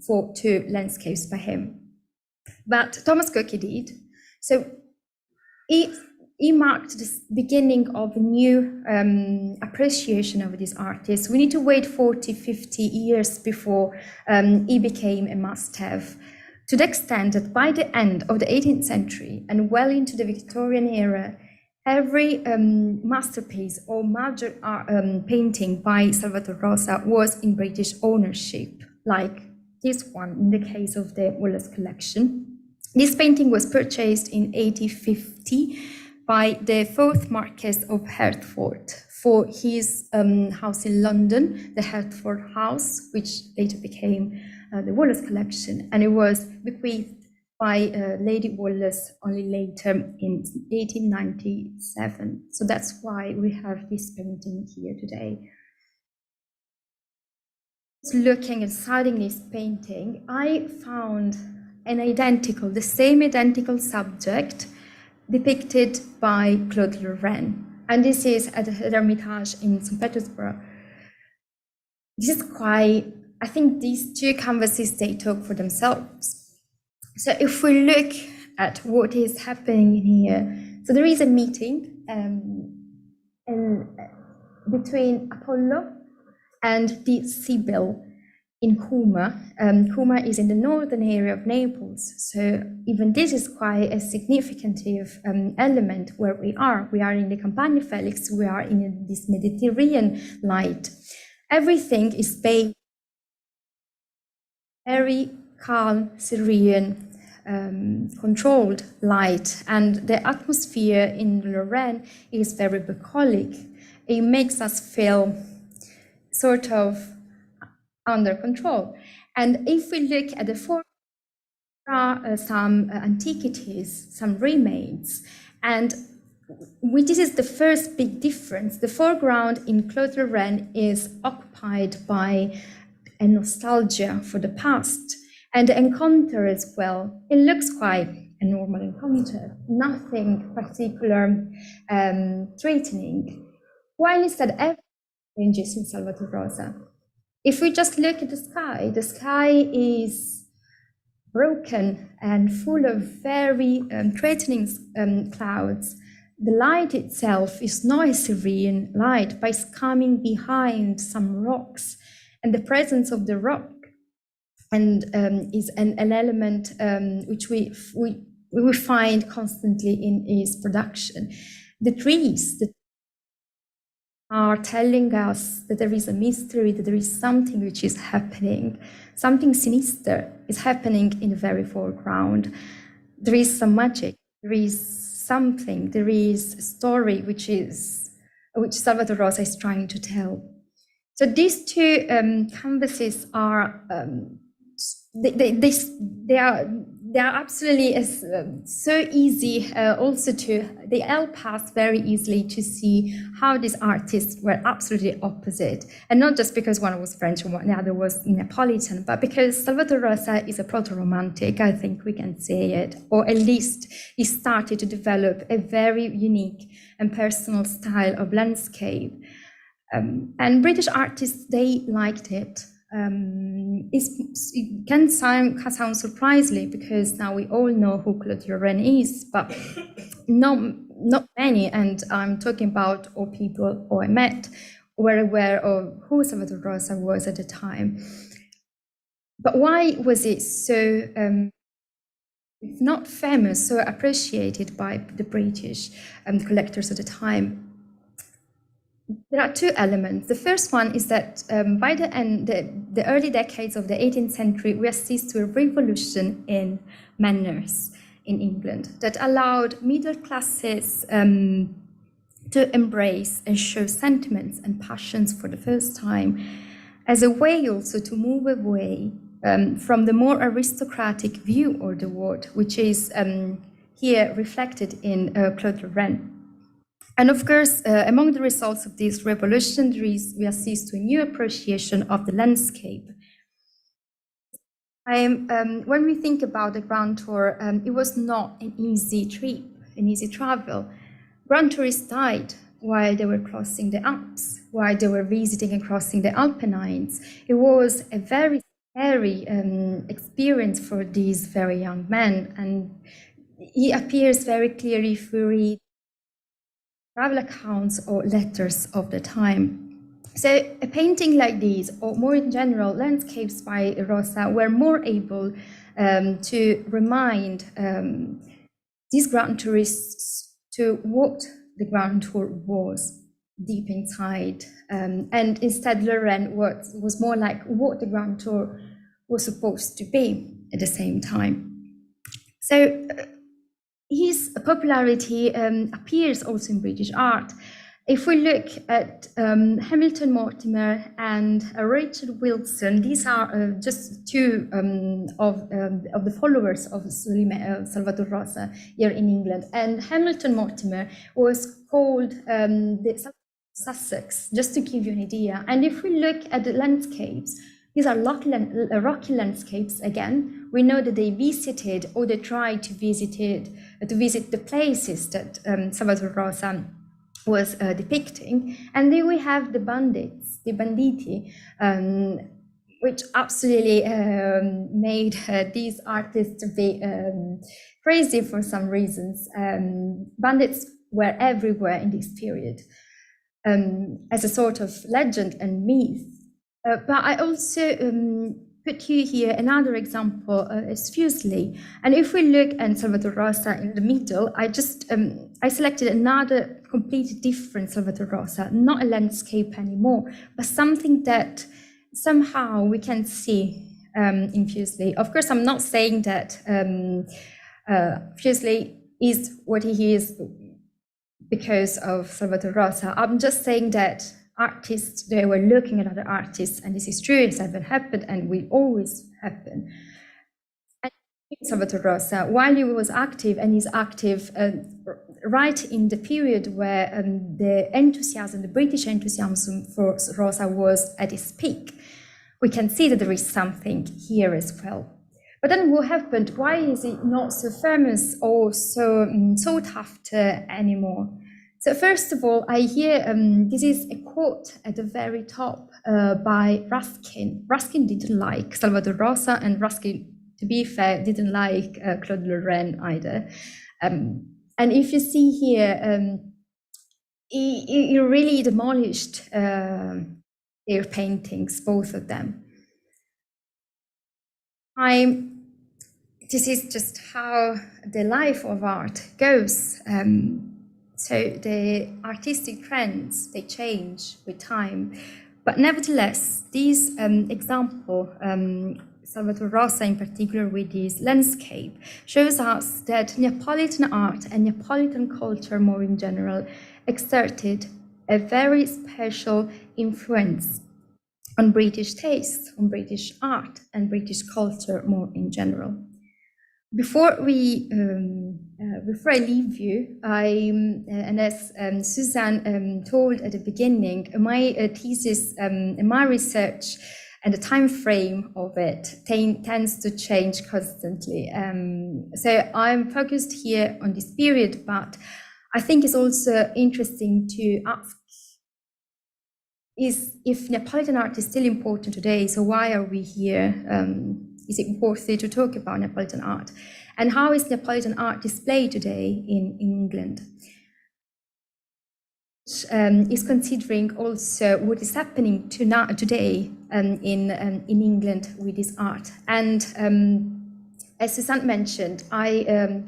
for two landscapes by him. But ThomasCook did. So he marked the beginning of a new appreciation of this artist. We need to wait 40, 50 years before he became a must-have. To the extent that by the end of the 18th century and well into the Victorian era, every masterpiece or major painting by Salvator Rosa was in British ownership, like this one in the case of the Wallace collection. This painting was purchased in 1850 by the 4th Marquess of Hertford for his house in London, the Hertford House, which later became the Wallace collection, and it was bequeathed by Lady Wallace only later in 1897. So that's why we have this painting here today. Looking and studying this painting, I found the same identical subject depicted by Claude Lorraine, and this is at the Hermitage in St. Petersburg. This is quite, I think these two canvases, they talk for themselves. So if we look at what is happening in here, so there is a meeting between Apollo and the Sibyl in Cuma. Cuma is in the northern area of Naples, so even this is quite a significant element where we are. We are in the Campagna Felix, we are in this Mediterranean light. Everything is based very calm, serene, controlled light, and the atmosphere in Lorraine is very bucolic. It makes us feel sort of under control. And if we look at the foreground, there are some antiquities, some remains, and this is the first big difference. The foreground in Claude Lorraine is occupied by a nostalgia for the past, and the encounter as well. It looks quite a normal encounter, nothing particular threatening. While instead everything changes in Salvator Rosa. If we just look at the sky is broken and full of very threatening clouds. The light itself is not a serene light, but it's coming behind some rocks, and the presence of the rock and is an element which we find constantly in his production. The trees are telling us that there is a mystery, that there is something which is happening, something sinister is happening in the very foreground. There is some magic, there is something, there is a story which Salvator Rosa is trying to tell. So these two canvases are they are absolutely so easy they help us very easily to see how these artists were absolutely opposite, and not just because one was French and the other was Neapolitan, but because Salvator Rosa is a proto-romantic, I think we can say it, or at least he started to develop a very unique and personal style of landscape, and British artists, they liked it. It can sound surprisingly, because now we all know who Claude Lorraine is, but not many, and I'm talking about all people who I met were aware of who Salvator Rosa was at the time. But why was it so, if not famous, so appreciated by the British collectors at the time? There are two elements. The first one is that by the early decades of the 18th century, we assist to a revolution in manners in England that allowed middle classes to embrace and show sentiments and passions for the first time, as a way also to move away from the more aristocratic view of the world, which is here reflected in Claude Lorrain. And of course, among the results of this revolution, we assist to a new appreciation of the landscape. When we think about the Grand Tour, it was not an easy trip, an easy travel. Grand tourists died while they were crossing the Alps, while they were visiting and crossing the Apennines. It was a very scary experience for these very young men, and it appears very clearly if we read travel accounts or letters of the time. So a painting like this, or more in general, landscapes by Rosa, were more able to remind these grand tourists to what the Grand Tour was deep inside. And instead, Lorrain was more like what the Grand Tour was supposed to be at the same time. So his popularity appears also in British art. If we look at Hamilton Mortimer and Richard Wilson, these are just two of the followers of Salvator Rosa here in England. And Hamilton Mortimer was called the Sussex, just to give you an idea. And if we look at the landscapes, these are rocky landscapes again. We know that they visited, or they tried to visit the places that Salvator Rosa was depicting. And then we have the bandits, the banditi, which absolutely made these artists to be crazy for some reasons. Bandits were everywhere in this period as a sort of legend and myth. But I also put you here another example is Fuseli. And if we look at Salvator Rosa in the middle, I selected another completely different Salvator Rosa, not a landscape anymore, but something that somehow we can see in Fuseli. Of course, I'm not saying that Fuseli is what he is because of Salvator Rosa. I'm just saying that artists, they were looking at other artists, and this is true, it has happened and will always happen. And Salvator Rosa, while he was active, and he's active right in the period where the enthusiasm, the British enthusiasm for Rosa was at its peak, we can see that there is something here as well. But then what happened? Why is it not so famous or so sought after anymore? So first of all, I hear this is a quote at the very top by Ruskin. Ruskin didn't like Salvator Rosa, and Ruskin, to be fair, didn't like Claude Lorrain either. And if you see here, he really demolished their paintings, both of them. This is just how the life of art goes. So the artistic trends, they change with time. But nevertheless, this example, Salvator Rosa in particular with his landscape, shows us that Neapolitan art and Neapolitan culture more in general exerted a very special influence on British taste, on British art and British culture more in general. Before I leave you, and as Suzanne told at the beginning, my thesis and my research and the time frame of it tends to change constantly. So I'm focused here on this period, but I think it's also interesting to ask if Neapolitan art is still important today, so why are we here? Is it worthy to talk about Neapolitan art? And how is Neapolitan art displayed today in England? Is considering also what is happening today in England with this art. And as Suzanne mentioned, I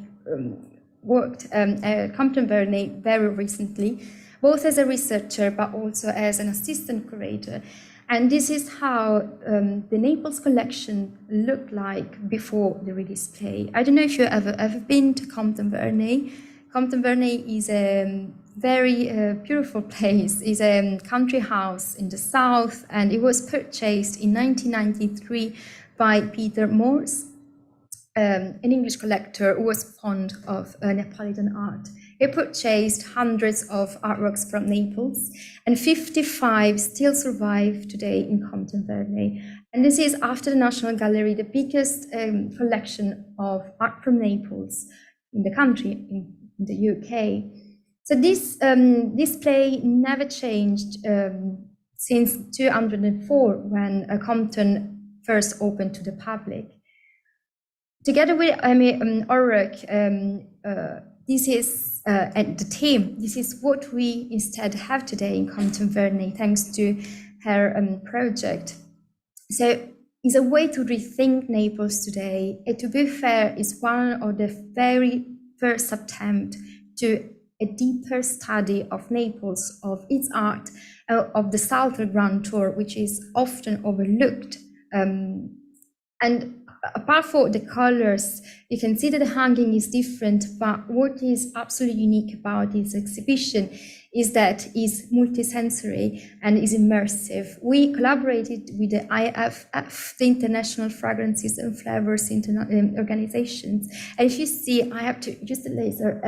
worked at Compton Bernie very recently, both as a researcher but also as an assistant curator. And this is how the Naples collection looked like before the redisplay. I don't know if you've ever been to Compton Bernie. Compton Bernie is a very beautiful place. It's a country house in the south, and it was purchased in 1993 by Peter Morse, an English collector who was fond of Neapolitan art. He purchased hundreds of artworks from Naples, and 55 still survive today in Compton Bernie. And this is, after the National Gallery, the biggest collection of art from Naples in the country, in the UK. So this display never changed since 2004, when Compton first opened to the public. Together with Ulrich, this is and the theme. This is what we instead have today in Compton Bernie, thanks to her project. So it's a way to rethink Naples today. And to be fair, it's one of the very first attempt to a deeper study of Naples, of its art, of the Southern GrandTour, which is often overlooked. And apart from the colors, you can see that the hanging is different, but what is absolutely unique about this exhibition is that it's multisensory and is immersive. We collaborated with the IFF, the International Fragrances and Flavors Organizations. And if you see, I have to use the laser.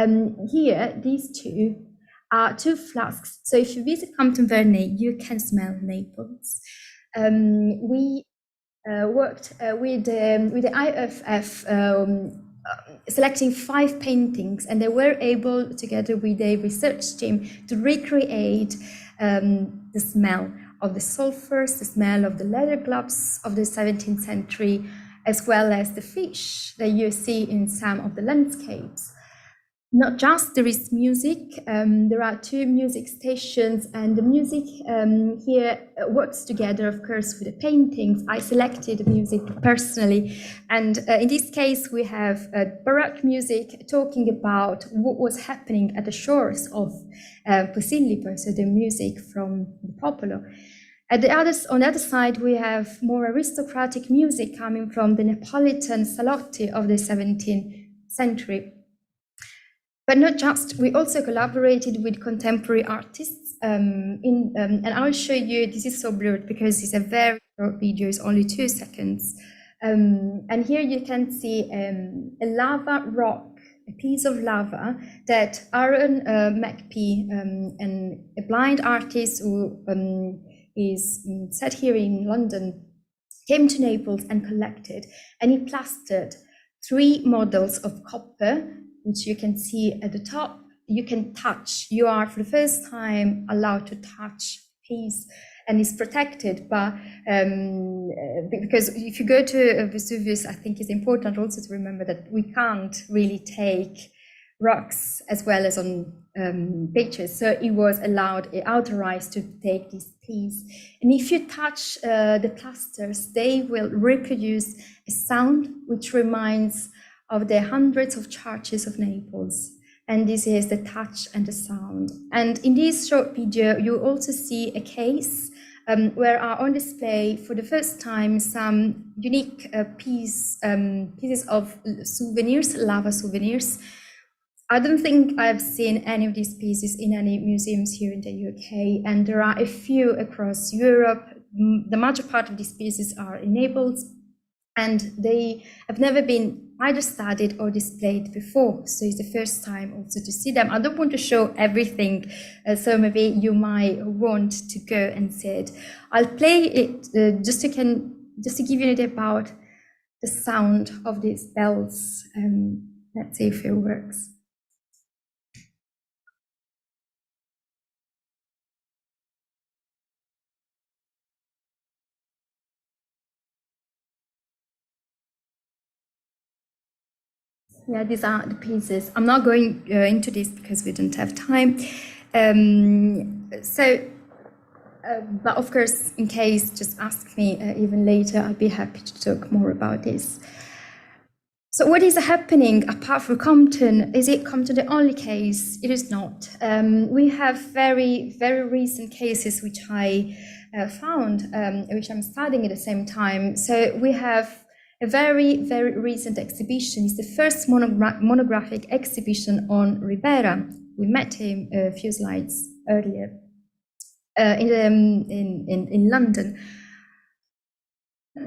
Here, these two are two flasks. So if you visit Compton Bernie, you can smell Naples. We worked with the IFF selecting 5 paintings, and they were able, together with a research team, to recreate the smell of the sulfurs, the smell of the leather gloves of the 17th century, as well as the fish that you see in some of the landscapes. Not just there is music, there are 2 music stations, and the music here works together, of course, with the paintings. I selected the music personally, and in this case we have Baroque music talking about what was happening at the shores of Posillipo, so the music from the Popolo. On the other side, we have more aristocratic music coming from the Neapolitan salotti of the 17th century. But not just, we also collaborated with contemporary artists. And I'll show you, this is so blurred because it's a very short video, it's only 2 seconds. And here you can see a lava rock, a piece of lava that Aaron McPhee, a blind artist who is set here in London, came to Naples and collected. And he plastered 3 models of copper, which you can see at the top. You can touch. You are for the first time allowed to touch piece, and it's protected. But because if you go to Vesuvius, I think it's important also to remember that we can't really take rocks as well as on pictures. So it was authorized to take this piece. And if you touch the plasters, they will reproduce a sound which reminds of the hundreds of churches of Naples. And this is the touch and the sound. And in this short video, you also see a case where are on display for the first time some unique pieces of souvenirs, lava souvenirs. I don't think I've seen any of these pieces in any museums here in the UK, and there are a few across Europe. The major part of these pieces are in Naples, and they have never been either studied or displayed before. So it's the first time also to see them. I don't want to show everything, so maybe you might want to go and see it. I'll play it just to give you an idea about the sound of these bells. Let's see if it works. Yeah, these are the pieces. I'm not going into this because we don't have time. But of course, in case, just ask me even later. I'll be happy to talk more about this. So what is happening apart from Compton? Is it Compton the only case? It is not. We have very, very recent cases which I found, which I'm studying at the same time. So we have a very, very recent exhibition. It's the first monographic exhibition on Ribera. we met him a few slides earlier in London.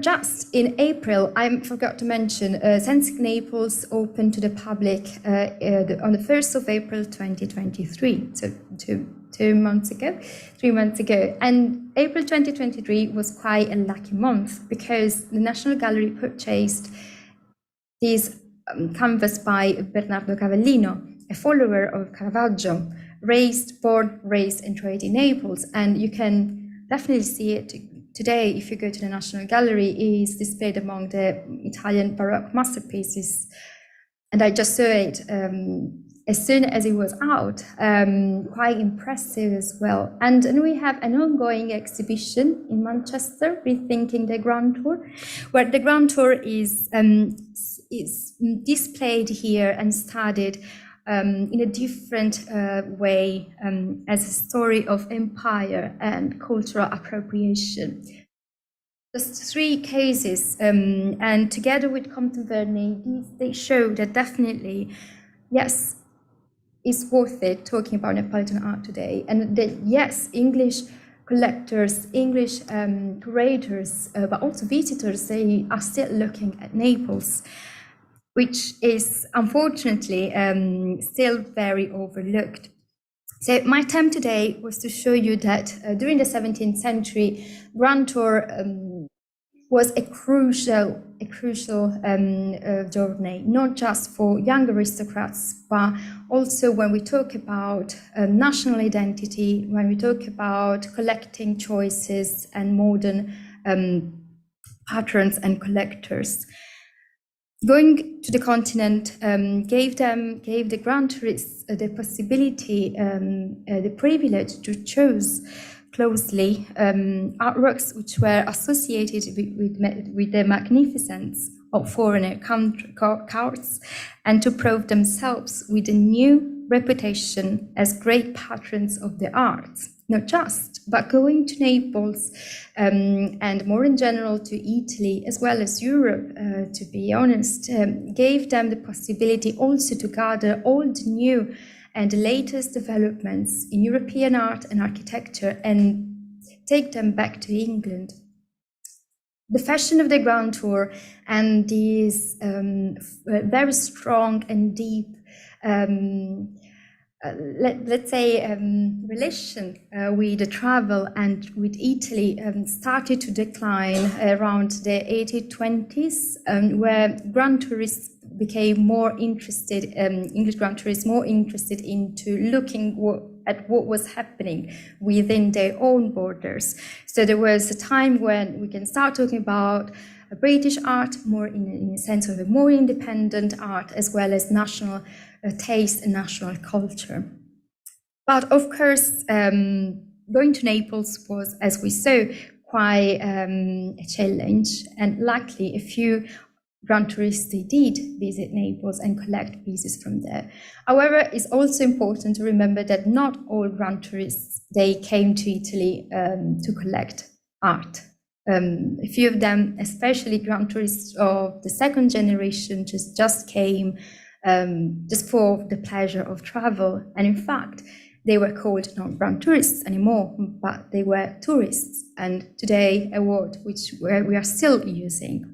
Just in April, I forgot to mention, Sense Naples opened to the public on the 1st of April 2023, so 3 months ago. And April 2023 was quite a lucky month because the National Gallery purchased this canvas by Bernardo Cavellino, a follower of Caravaggio, born, raised, and trained in Naples. And you can definitely see it today if you go to the National Gallery. It is displayed among the Italian Baroque masterpieces. And I just saw it as soon as it was out, quite impressive as well. And we have an ongoing exhibition in Manchester, Rethinking the GrandTour, where the GrandTour is displayed here and studied in a different way as a story of empire and cultural appropriation. Just 3 cases, and together with Compton Bernie, they show that definitely, yes, it's worth it talking about Neapolitan art today, and that yes, English collectors, English curators, but also visitors, they are still looking at Naples, which is unfortunately still very overlooked. So my attempt today was to show you that during the 17th century, GrandTour was a crucial journey, not just for young aristocrats, but also when we talk about national identity, when we talk about collecting choices and modern patrons and collectors. Going to the continent gave the GrandTourists the possibility, the privilege to choose closely artworks which were associated with the magnificence of foreigner courts, and to prove themselves with a new reputation as great patrons of the arts. Not just, but going to Naples and more in general to Italy as well as Europe, to be honest, gave them the possibility also to gather all the new and the latest developments in European art and architecture and take them back to England. The fashion of the GrandTour and this very strong and deep let's say relation with the travel and with Italy started to decline around the 1820s, where GrandTourists became more interested, English GrandTourists more interested into looking at what was happening within their own borders. So there was a time when we can start talking about a British art, more in a sense of a more independent art, as well as national taste and national culture. But of course, going to Naples was, as we saw, quite a challenge. And luckily, a few GrandTourists, they did visit Naples and collect pieces from there. However, it's also important to remember that not all GrandTourists, they came to Italy to collect art. A few of them, especially GrandTourists of the second generation, just came just for the pleasure of travel. And in fact, they were called not GrandTourists anymore, but they were tourists. And today, a word which we are still using.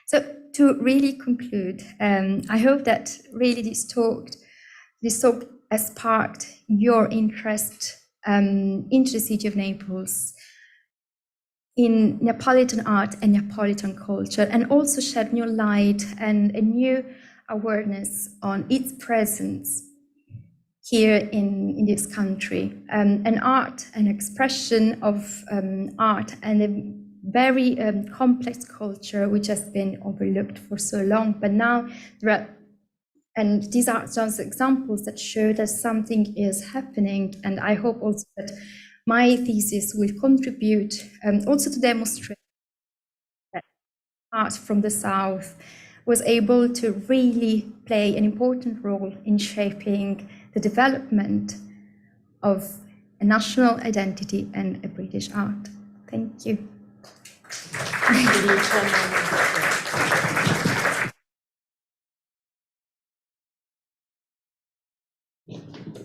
So to really conclude, I hope that really this talk has sparked your interest into the city of Naples, in Neapolitan art and Neapolitan culture, and also shed new light and a new awareness on its presence here in this country. An art, an expression of art, and a very complex culture which has been overlooked for so long. But now there are, and these are just examples that show that something is happening. And I hope also that my thesis will contribute also to demonstrate that art from the South was able to really play an important role in shaping the development of a national identity and a British art. Thank you.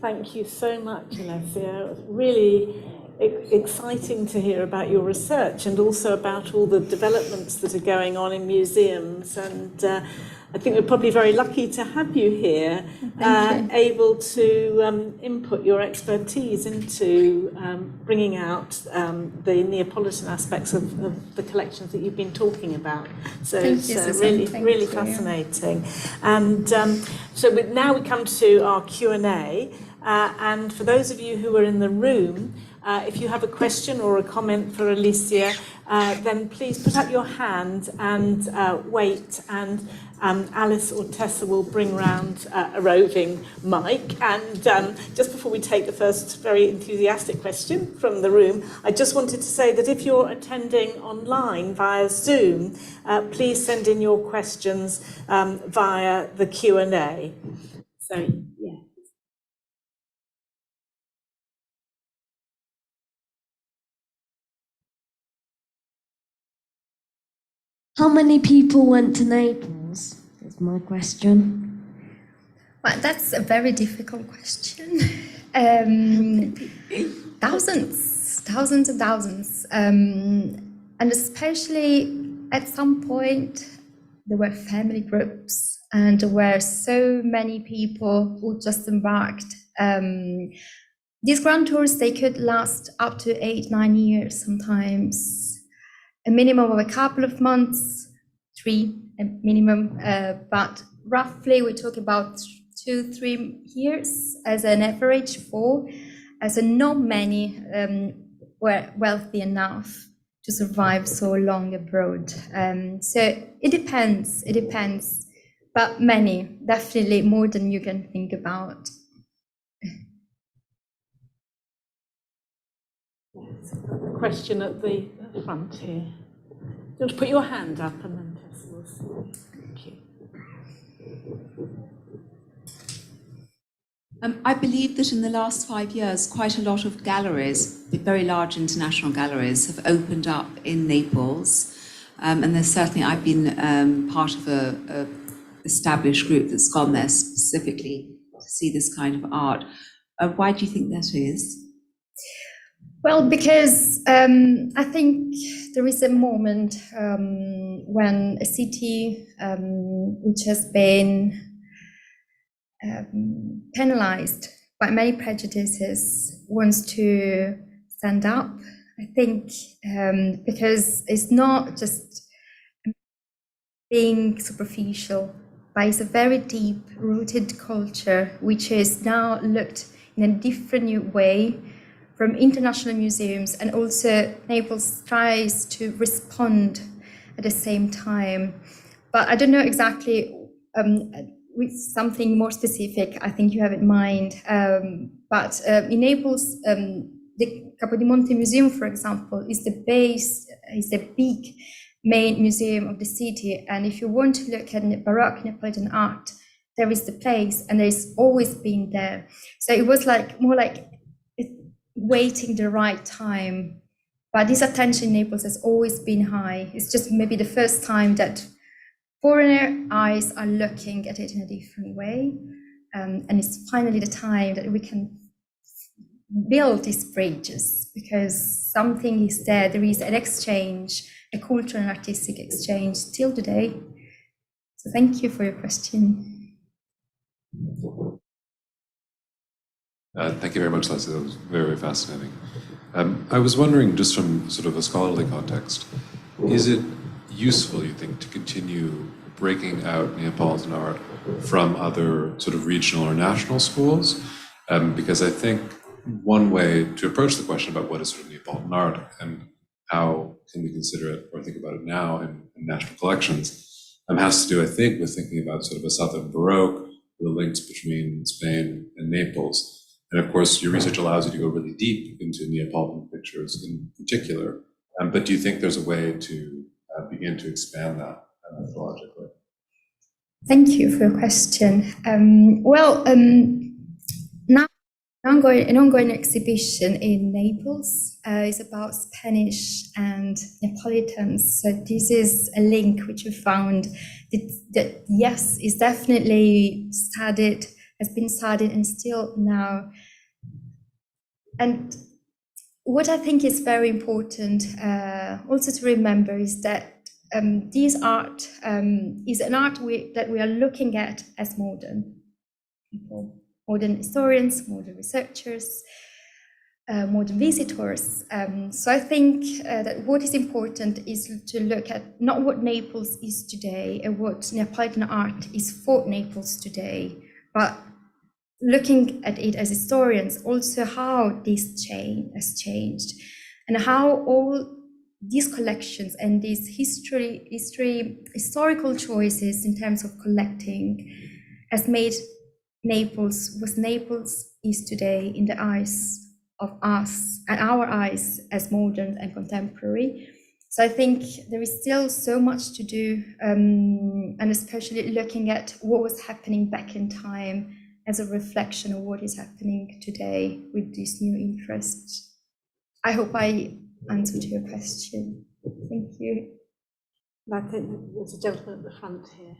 Thank you so much, Alessia. It was really exciting to hear about your research and also about all the developments that are going on in museums. And I think we're probably very lucky to have you here, able to input your expertise into bringing out the Neapolitan aspects of the collections that you've been talking about. So it's really fascinating. And so now we come to our Q&A. And for those of you who are in the room, if you have a question or a comment for Alessia, then please put up your hand and wait, and Alice or Tessa will bring round a roving mic. And just before we take the first very enthusiastic question from the room, I just wanted to say that if you're attending online via Zoom, please send in your questions via the Q&A. So, yeah. How many people went to Naples, is my question. Well, that's a very difficult question. Thousands and thousands. And especially at some point, there were family groups and there were so many people who just embarked. These grand tours, they could last up to 8-9 years sometimes. A minimum of a couple of months, 3 minimum, but roughly we talk about 2-3 years as an average, 4, as not many were wealthy enough to survive so long abroad. So it depends, but many, definitely more than you can think about. A question at the front here. Just put your hand up and then Tessa will see. Thank you. I believe that in the last 5 years, quite a lot of galleries, very large international galleries, have opened up in Naples. And there's certainly, I've been part of a established group that's gone there specifically to see this kind of art. Why do you think that is? Well, because I think there is a moment when a city which has been penalized by many prejudices wants to stand up. I think because it's not just being superficial, but it's a very deep-rooted culture which is now looked in a different new way from international museums, and also Naples tries to respond at the same time. But I don't know exactly with something more specific I think you have in mind. But in Naples, the Capodimonte Museum, for example, is the big main museum of the city. And if you want to look at Baroque Neapolitan art, there is the place, and there's always been there. So it was more like waiting the right time. But this attention in Naples has always been high. It's just maybe the first time that foreigner eyes are looking at it in a different way. And it's finally the time that we can build these bridges, because something is there. There is an exchange, a cultural and artistic exchange still today. So thank you for your question. Thank you very much, Leslie. That was very, very fascinating. I was wondering, just from sort of a scholarly context, is it useful, you think, to continue breaking out Neapolitan art from other sort of regional or national schools? Because I think one way to approach the question about what is sort of Neapolitan art and how can we consider it or think about it now in national collections has to do, I think, with thinking about sort of a Southern Baroque, the links between Spain and Naples. And of course, your research allows you to go really deep into Neapolitan pictures in particular. But do you think there's a way to begin to expand that methodologically? Thank you for your question. Now an ongoing exhibition in Naples is about Spanish and Neapolitans. So this is a link which we found that yes, is definitely studied has been studied and still now. And what I think is very important also to remember is that this art is an art that we are looking at as modern people, modern historians, modern researchers, modern visitors. So I think that what is important is to look at not what Naples is today and what Neapolitan art is for Naples today, but looking at it as historians, also how this chain has changed and how all these collections and these historical choices in terms of collecting has made Naples what Naples is today in the eyes of us and our eyes as modern and contemporary. So I think there is still so much to do, and especially looking at what was happening back in time as a reflection of what is happening today with this new interest. I hope I answered your question. Thank you. I think there's a gentleman at the front here.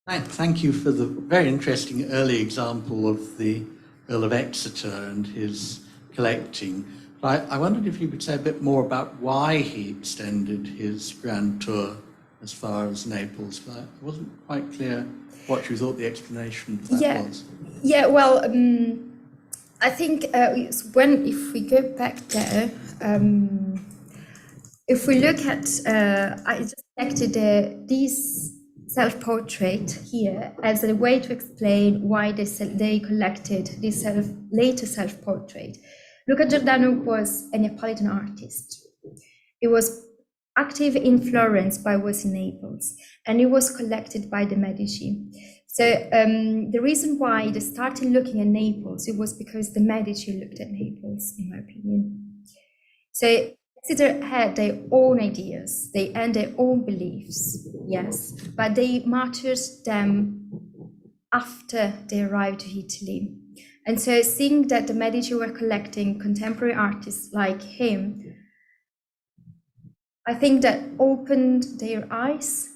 Thank you for the very interesting early example of the Earl of Exeter and his collecting. I wondered if you could say a bit more about why he extended his grand tour as far as Naples. But I wasn't quite clear what you thought the explanation for that was. Yeah, well, I think if we go back there, if we look at, I just selected this self-portrait here as a way to explain why they collected this later self-portrait. Luca Giordano was a Neapolitan artist. He was active in Florence, but was in Naples, and it was collected by the Medici. So the reason why they started looking at Naples, it was because the Medici looked at Naples, in my opinion. So Exeter had their own ideas, and their own beliefs, yes, but they martyred them after they arrived to Italy. And so seeing that the Medici were collecting contemporary artists like him, I think that opened their eyes,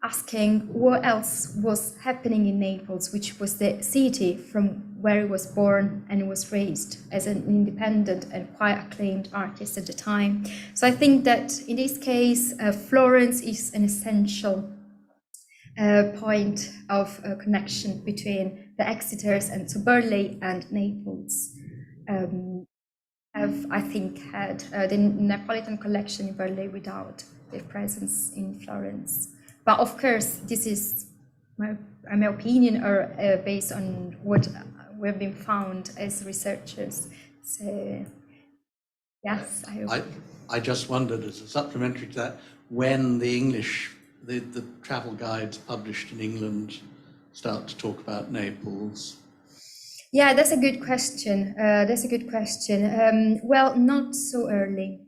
asking what else was happening in Naples, which was the city from where he was born and was raised as an independent and quite acclaimed artist at the time. So I think that in this case, Florence is an essential point of connection between the Exeters and so Burley and Naples. Have, I think, had the Neapolitan collection in Burley without their presence in Florence. But of course, this is my opinion, or based on what we've been found as researchers. So, yes, I just wondered, as a supplementary to that, when the English, the travel guides published in England start to talk about Naples. Yeah, that's a good question. Well, not so early.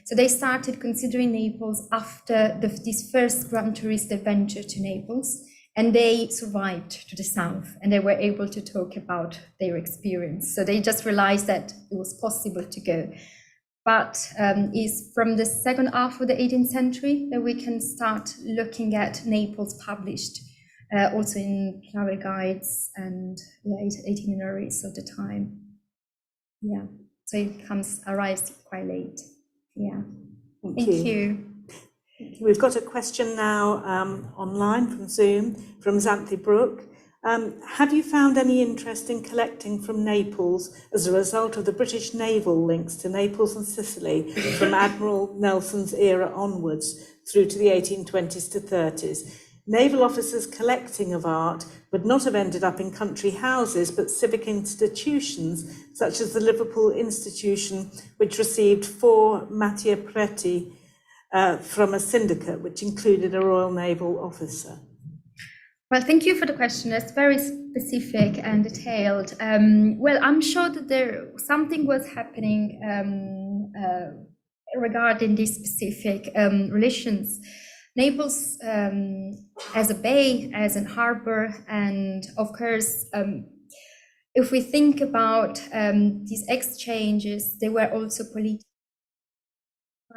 So they started considering Naples after this first grand tourist adventure to Naples, and they survived to the south, and they were able to talk about their experience. So they just realized that it was possible to go. But it's from the second half of the 18th century that we can start looking at Naples published. Also in travel guides and itineraries of the time. Yeah, so it arrives quite late. Yeah, thank you. We've got a question now online from Zoom from Xanthi Brook. Have you found any interest in collecting from Naples as a result of the British naval links to Naples and Sicily from Admiral Nelson's era onwards through to the 1820s to 30s? Naval officers collecting of art would not have ended up in country houses, but civic institutions, such as the Liverpool Institution, which received 4 Mattia Preti from a syndicate, which included a Royal Naval officer. Well, thank you for the question. That's very specific and detailed. Well, I'm sure that something was happening regarding these specific relations. Naples as a bay, as a harbor, and of course, if we think about these exchanges, they were also political.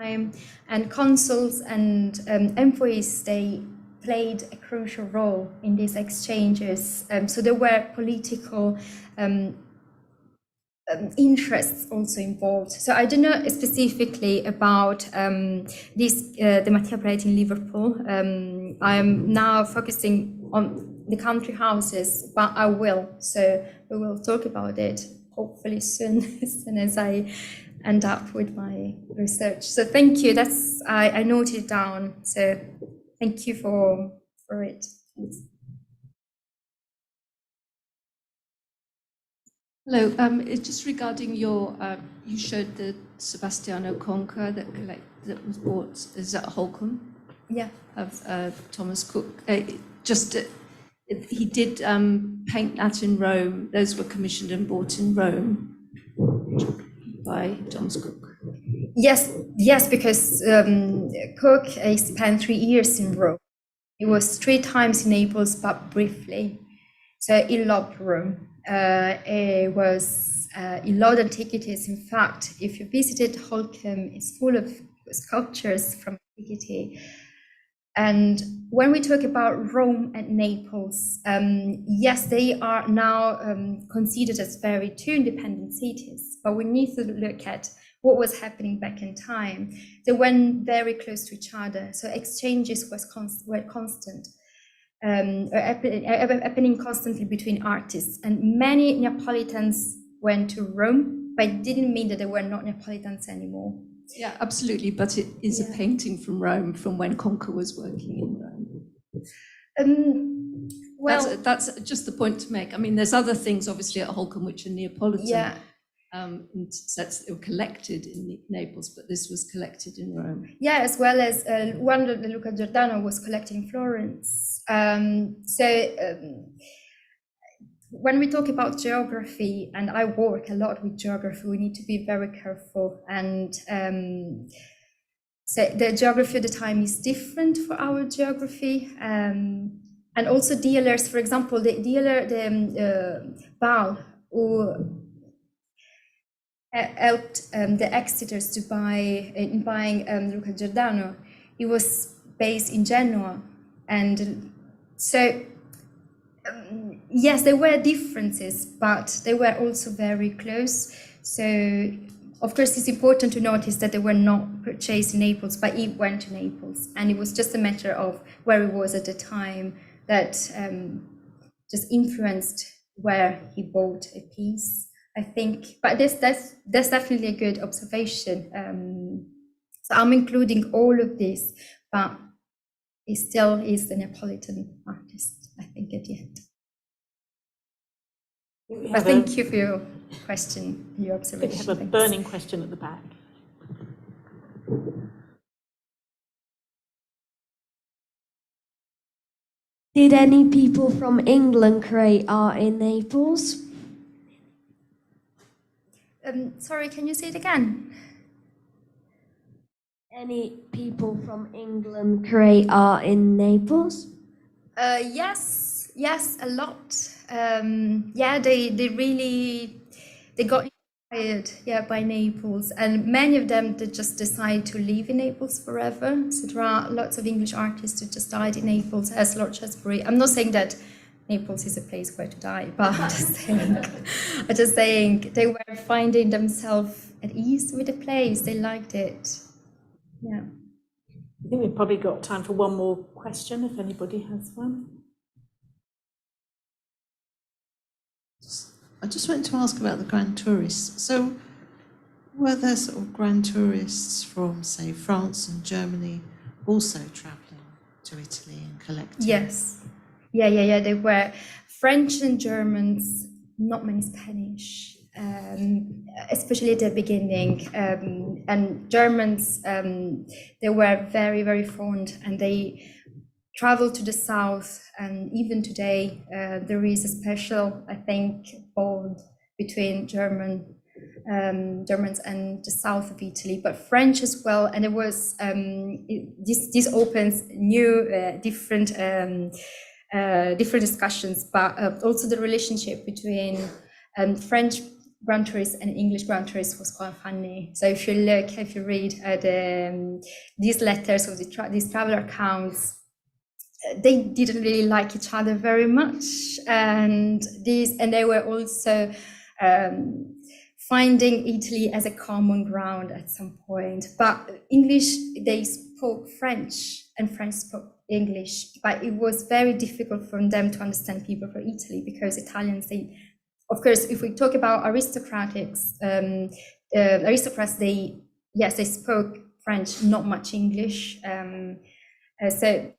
time, and consuls and envoys, they played a crucial role in these exchanges. So there were political interests also involved. So I don't know specifically about the material plate in Liverpool. I am now focusing on the country houses, but I will. So we will talk about it hopefully soon, as soon as I end up with my research. So thank you. That's I noted it down. So thank you for it. Thanks. Hello, it's just regarding your, you showed the Sebastiano Conca that was bought, is that Holcomb? Yeah. Of ThomasCook. He did paint that in Rome. Those were commissioned and bought in Rome by ThomasCook. Yes, because Cook spent 3 years in Rome. He was 3 times in Naples, but briefly. So he loved Rome. He loved antiquities. In fact, if you visited Holcomb, it's full of sculptures from antiquity. And when we talk about Rome and Naples, yes, they are now considered as very 2 independent cities, but we need to look at what was happening back in time. They went very close to each other, so exchanges were constant. Happening constantly between artists, and many Neapolitans went to Rome, but it didn't mean that they were not Neapolitans anymore. Yeah, absolutely, but it is a painting from Rome from when Conca was working in Rome. Well, that's just the point to make. I mean, there's other things obviously at Holcomb which are Neapolitan. Yeah. In sets that were collected in Naples, but this was collected in Rome. Yeah, as well as one that Luca Giordano was collecting in Florence. When we talk about geography, and I work a lot with geography, we need to be very careful. And so the geography of the time is different for our geography. And also dealers, for example, the dealer, Bal, who helped the Exeters to buying Luca Giordano. He was based in Genoa, and so yes, there were differences, but they were also very close. So of course, it's important to notice that they were not purchased in Naples, but he went to Naples, and it was just a matter of where he was at the time that just influenced where he bought a piece, I think. But that's definitely a good observation. So I'm including all of this, but he still is the Neapolitan artist, I think, at the end. But thank you for your question, your observation. We have a burning question at the back. Did any people from England create art in Naples? Sorry, can you say it again? Any people from England create art in Naples? Yes, a lot. Yeah, they got inspired, yeah, by Naples, and many of them they just decided to live in Naples forever. So there are lots of English artists who just died in Naples, as Lord Shaftesbury. I'm not saying that Naples is a place where to die, but I'm just saying they were finding themselves at ease with the place. They liked it. Yeah. I think we've probably got time for one more question, if anybody has one. I just wanted to ask about the GrandTourists. So were there sort of GrandTourists from, say, France and Germany also travelling to Italy and collecting? Yes. Yeah. They were French and Germans, not many Spanish, especially at the beginning. And Germans, they were very, very fond, and they traveled to the south. And even today, there is a special, I think, bond between Germans and the south of Italy, but French as well. And there was this opens new different discussions, but also the relationship between French GrandTourers and English GrandTourers was quite funny. So if you read these letters of these travel accounts, they didn't really like each other very much, and they were also finding Italy as a common ground at some point. But English, they spoke French, and French spoke English, but it was very difficult for them to understand people from Italy, because Italians, of course, if we talk about aristocrats, they spoke French, not much English. So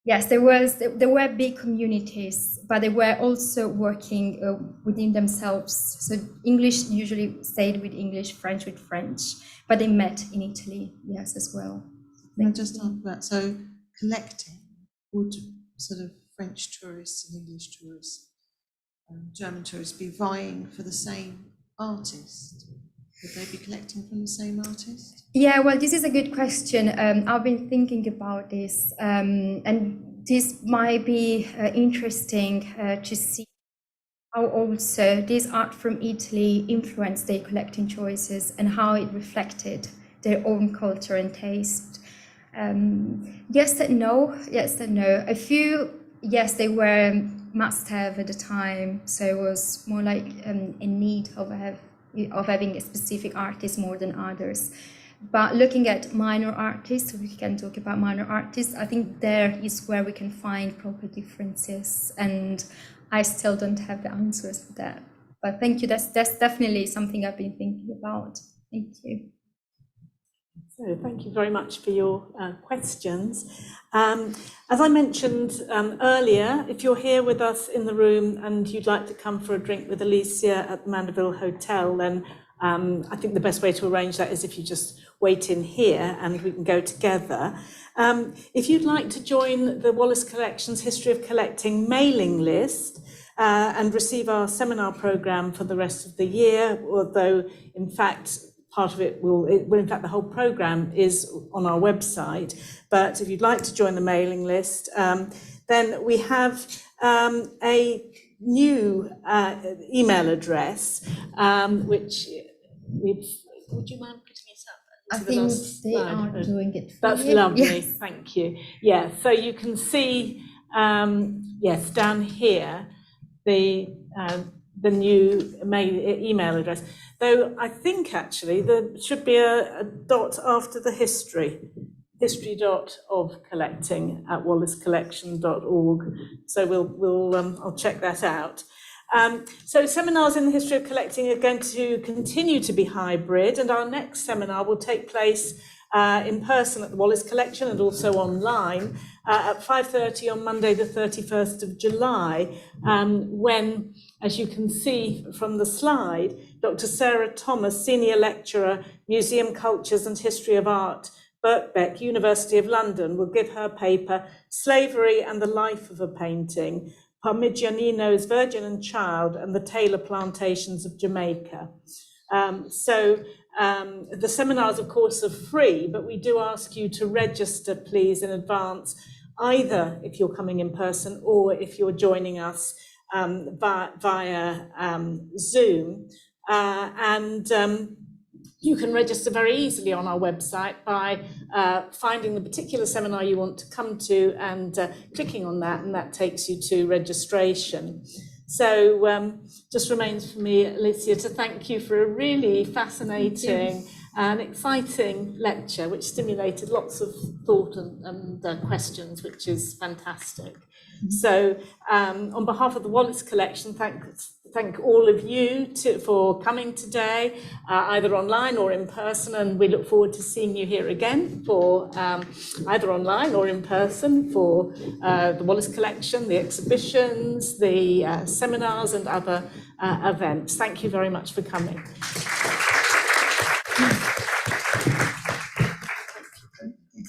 yes, there were big communities, but they were also working within themselves. So English usually stayed with English, French with French, but they met in Italy, yes, as well. Can I just ask that? So collecting, would sort of French tourists and English tourists, German tourists be vying for the same artist? Would they be collecting from the same artist? Yeah, well, this is a good question. I've been thinking about this, and this might be interesting to see how also this art from Italy influenced their collecting choices and how it reflected their own culture and taste. Yes and no. A few, yes, they were must-have at the time, so it was more like a need of having a specific artist more than others. But looking at minor artists, we can talk about minor artists, I think there is where we can find proper differences, and I still don't have the answers for that. But thank you, that's definitely something I've been thinking about. Thank you. So thank you very much for your questions. As I mentioned earlier, if you're here with us in the room and you'd like to come for a drink with Alessia at the Mandeville Hotel, then I think the best way to arrange that is if you just wait in here and we can go together. If you'd like to join the Wallace Collections History of Collecting mailing list and receive our seminar programme for the rest of the year, although in fact part of it will, in fact the whole programme is on our website, but if you'd like to join the mailing list, then we have a new email address, which would you mind putting it up? I think they are doing it for That's you. lovely, Yes. thank you. Yeah, so you can see, yes, down here, the new email address. Though I think actually there should be a dot after the history.of.collecting@wallacecollection.org. So I'll check that out. So seminars in the history of collecting are going to continue to be hybrid, and our next seminar will take place in person at the Wallace Collection and also online at 5:30 on Monday the 31st of July, when, as you can see from the slide, Dr. Sarah Thomas, Senior Lecturer, Museum Cultures and History of Art, Birkbeck, University of London, will give her paper, Slavery and the Life of a Painting, Parmigianino's Virgin and Child and the Taylor Plantations of Jamaica. The seminars, of course, are free, but we do ask you to register, please, in advance, either if you're coming in person or if you're joining us via Zoom. You can register very easily on our website by finding the particular seminar you want to come to and clicking on that, and that takes you to registration. So just remains for me, Alessia, to thank you for a really fascinating and exciting lecture, which stimulated lots of thought and questions, which is fantastic. So on behalf of the Wallace Collection, thank all of you for coming today, either online or in person, and we look forward to seeing you here again for either online or in person for the Wallace Collection, the exhibitions, the seminars and other events. Thank you very much for coming.